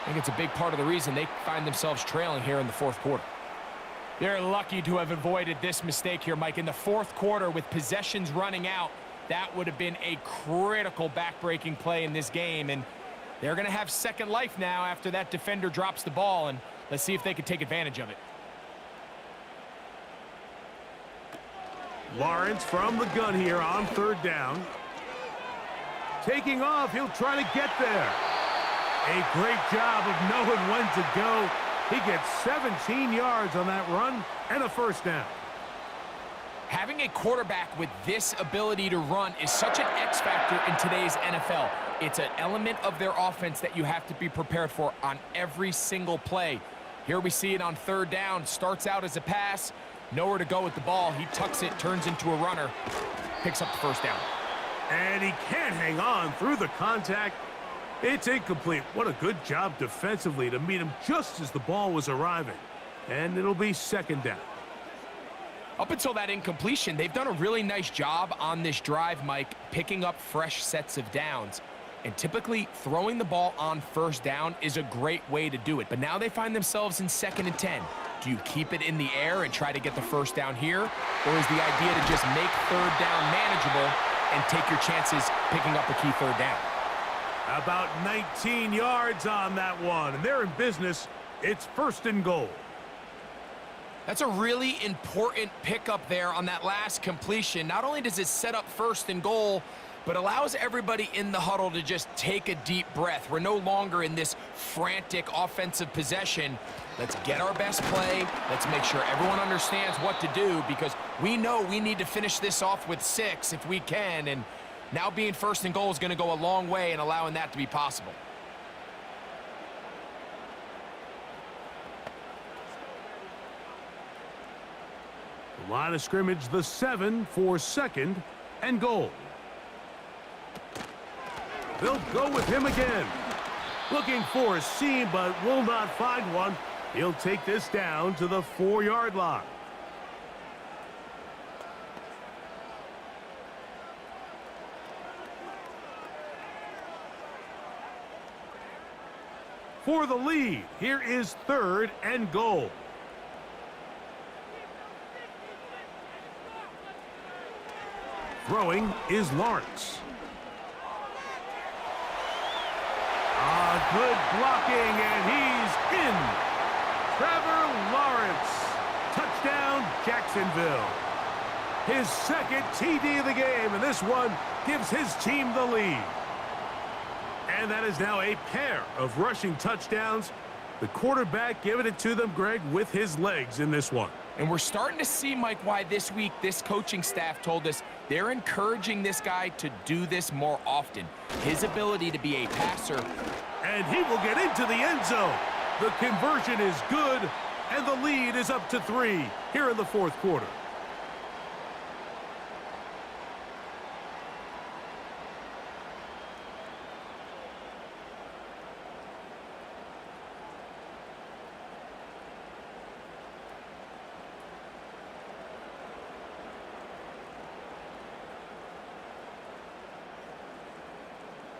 I think it's a big part of the reason they find themselves trailing here in the fourth quarter. They're lucky to have avoided this mistake here, Mike. In the fourth quarter with possessions running out, that would have been a critical back-breaking play in this game, and they're going to have second life now after that defender drops the ball, and let's see if they can take advantage of it. Lawrence from the gun here on 3rd down. Taking off, he'll try to get there. A great job of knowing when to go. He gets 17 yards on that run and a first down. Having a quarterback with this ability to run is such an X factor in today's NFL. It's an element of their offense that you have to be prepared for on every single play. Here we see it on 3rd down. Starts out as a pass. Nowhere to go with the ball. He tucks it, turns into a runner, picks up the first down. And he can't hang on through the contact. It's incomplete. What a good job defensively to meet him just as the ball was arriving. And it'll be 2nd down. Up until that incompletion, they've done a really nice job on this drive, Mike, picking up fresh sets of downs. And typically, throwing the ball on 1st down is a great way to do it. But now they find themselves in 2nd and 10. Do you keep it in the air and try to get the first down here? Or is the idea to just make 3rd down manageable and take your chances picking up a key 3rd down? About 19 yards on that one. And they're in business. It's 1st and goal. That's a really important pickup there on that last completion. Not only does it set up 1st and goal, but allows everybody in the huddle to just take a deep breath. We're no longer in this frantic offensive possession. Let's get our best play. Let's make sure everyone understands what to do, because we know we need to finish this off with 6 if we can, and now being first and goal is going to go a long way in allowing that to be possible. The line of scrimmage, the 7 for 2nd and goal. They'll go with him again. Looking for a seam, but will not find one. He'll take this down to the 4-yard line. For the lead, here is 3rd and goal. Throwing is Lawrence. Good blocking, and he's in. Trevor Lawrence. Touchdown, Jacksonville. His 2nd TD of the game, and this one gives his team the lead. And that is now a pair of rushing touchdowns. The quarterback giving it to them, Greg, with his legs in this one. And we're starting to see, Mike, why this week this coaching staff told us they're encouraging this guy to do this more often. His ability to be a passer. And he will get into the end zone. The conversion is good, and the lead is up to 3 here in the 4th quarter.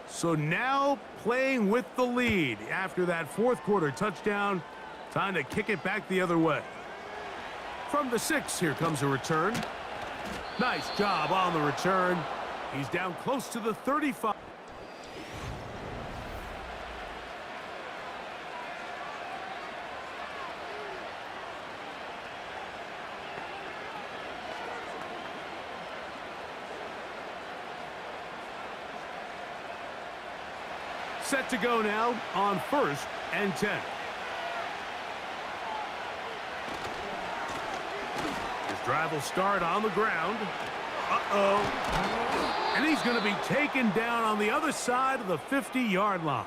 So now playing with the lead after that 4th quarter touchdown. Time to kick it back the other way. From the 6, here comes a return. Nice job on the return. He's down close to the 35. Set to go now on 1st and 10. His drive will start on the ground. Uh-oh. And he's going to be taken down on the other side of the 50-yard line.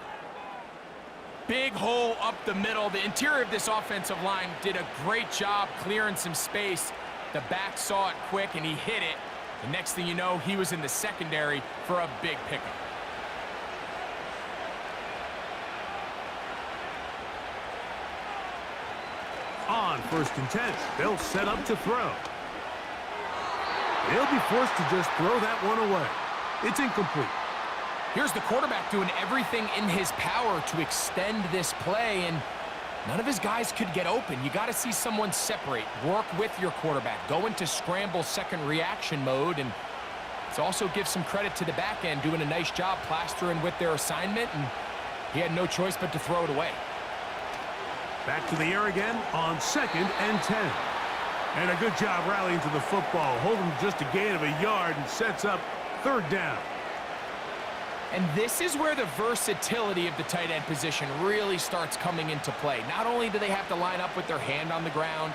Big hole up the middle. The interior of this offensive line did a great job clearing some space. The back saw it quick, and he hit it. The next thing you know, he was in the secondary for a big pickup. On 1st and 10, they'll set up to throw. They'll be forced to just throw that one away. It's incomplete. Here's the quarterback doing everything in his power to extend this play, and none of his guys could get open. You got to see someone separate, work with your quarterback, go into scramble second reaction mode, and it's also give some credit to the back end doing a nice job plastering with their assignment, and he had no choice but to throw it away. Back to the air again on 2nd and 10. And a good job rallying to the football, holding just a gain of a yard, and sets up 3rd down. And this is where the versatility of the tight end position really starts coming into play. Not only do they have to line up with their hand on the ground,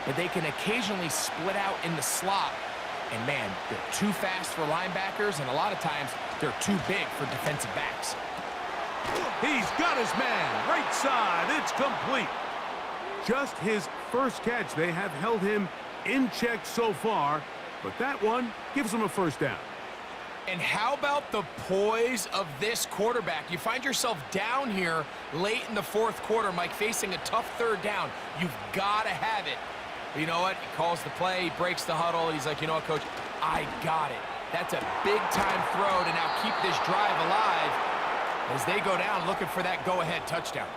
but they can occasionally split out in the slot. And man, they're too fast for linebackers, and a lot of times they're too big for defensive backs. He's got his man, right side, it's complete. Just his 1st catch. They have held him in check so far, but that one gives him a 1st down. And how about the poise of this quarterback? You find yourself down here late in the 4th quarter, Mike, facing a tough 3rd down. You've got to have it. But you know what? He calls the play, he breaks the huddle. He's like, you know what, Coach? I got it. That's a big-time throw to now keep this drive alive as they go down looking for that go-ahead touchdown.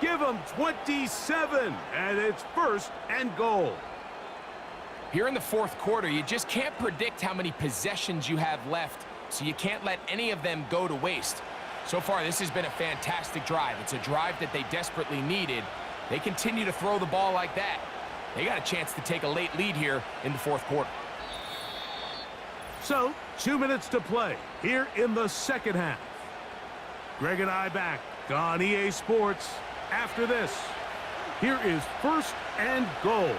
Give him 27, and it's 1st and goal. Here in the 4th quarter, you just can't predict how many possessions you have left, so you can't let any of them go to waste. So far, this has been a fantastic drive. It's a drive that they desperately needed. They continue to throw the ball like that. They got a chance to take a late lead here in the 4th quarter. So, 2 minutes to play here in the second half. Greg and I back on EA Sports after this. Here is first and goal.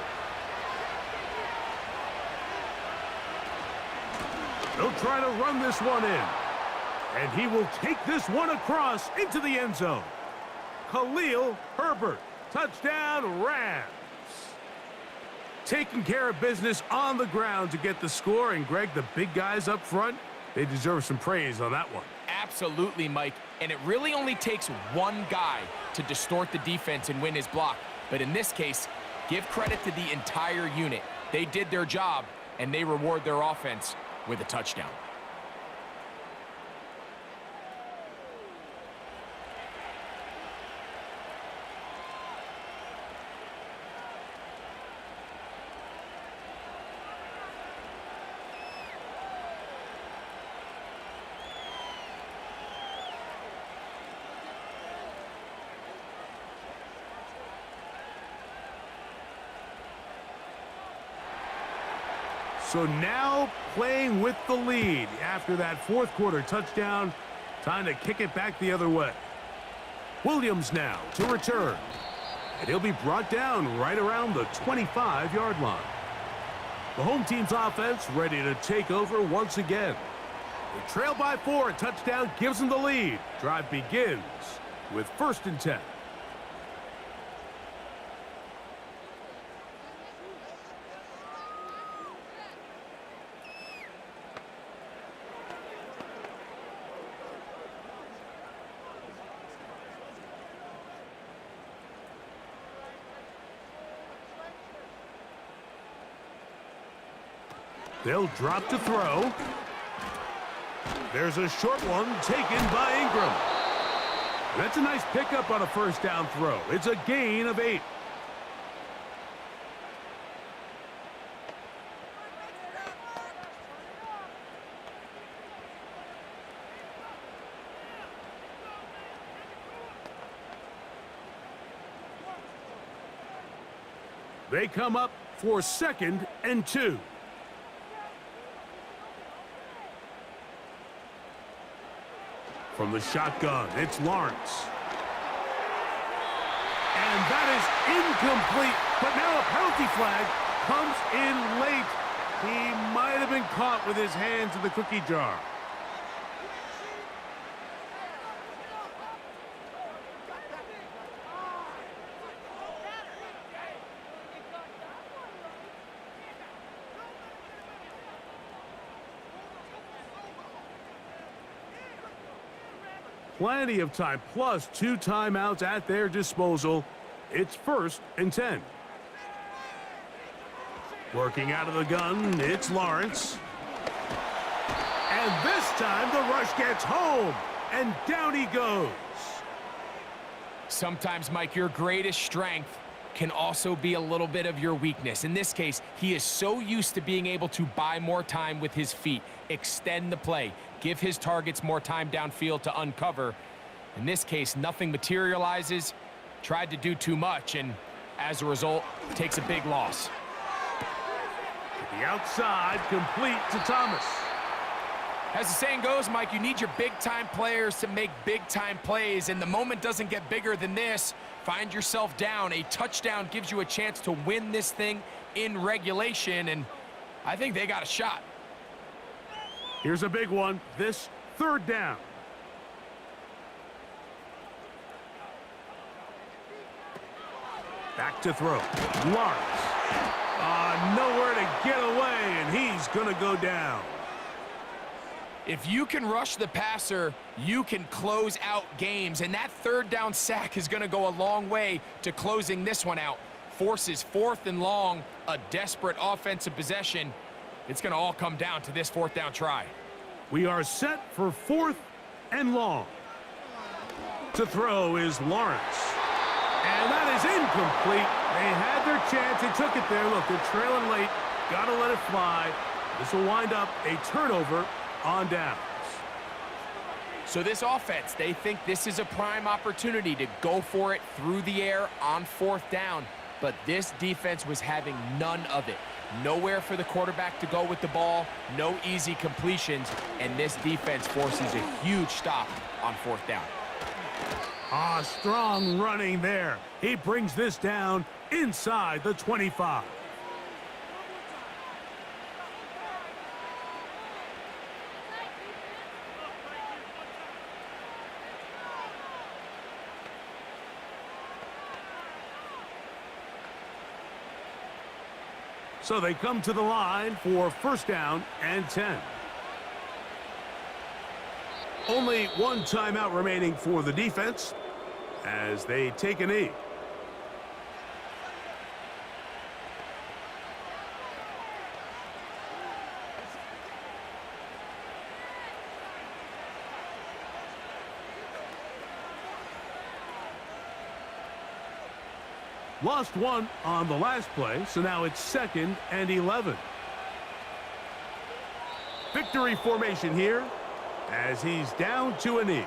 They'll try to run this one in. And he will take this one across into the end zone. Khalil Herbert, touchdown Rams. Taking care of business on the ground to get the score. And Greg, the big guys up front, they deserve some praise on that one. Absolutely, Mike. And it really only takes one guy to distort the defense and win his block. But in this case, give credit to the entire unit. They did their job, and they reward their offense with a touchdown. So now playing with the lead after that fourth quarter touchdown. Time to kick it back the other way. Williams now to return. And he'll be brought down right around the 25-yard line. The home team's offense ready to take over once again. They trail by 4. A touchdown gives them the lead. Drive begins with 1st and 10. They'll drop to throw. There's a short one taken by Ingram. That's a nice pickup on a first down throw. It's a gain of 8. They come up for 2nd and 2. From the shotgun, it's Lawrence. And that is incomplete. But now a penalty flag comes in late. He might have been caught with his hands in the cookie jar. Plenty of time, plus 2 timeouts at their disposal. It's 1st and 10. Working out of the gun, it's Lawrence. And this time the rush gets home, and down he goes. Sometimes, Mike, your greatest strength can also be a little bit of your weakness. In this case, he is so used to being able to buy more time with his feet, extend the play, give his targets more time downfield to uncover. In this case, nothing materializes, tried to do too much, and as a result, takes a big loss. The outside, complete to Thomas. As the saying goes, Mike, you need your big-time players to make big-time plays, and the moment doesn't get bigger than this. Find yourself down. A touchdown gives you a chance to win this thing in regulation, and I think they got a shot. Here's a big one. This 3rd down. Back to throw. Lawrence. Nowhere to get away, and he's going to go down. If you can rush the passer, you can close out games, and that 3rd down sack is going to go a long way to closing this one out. Forces 4th and long, a desperate offensive possession. It's going to all come down to this 4th down try. We are set for 4th and long. To throw is Lawrence. And that is incomplete. They had their chance. They took it there. Look, they're trailing late. Got to let it fly. This will wind up a turnover on downs. So this offense, they think this is a prime opportunity to go for it through the air on 4th down. but this defense was having none of it. Nowhere for the quarterback to go with the ball, no easy completions, and this defense forces a huge stop on 4th down. Strong running there. He brings this down inside the 25. So they come to the line for 1st down and 10. Only one timeout remaining for the defense as they take a knee. Lost one on the last play, so now it's 2nd and 11. Victory formation here as he's down to a knee.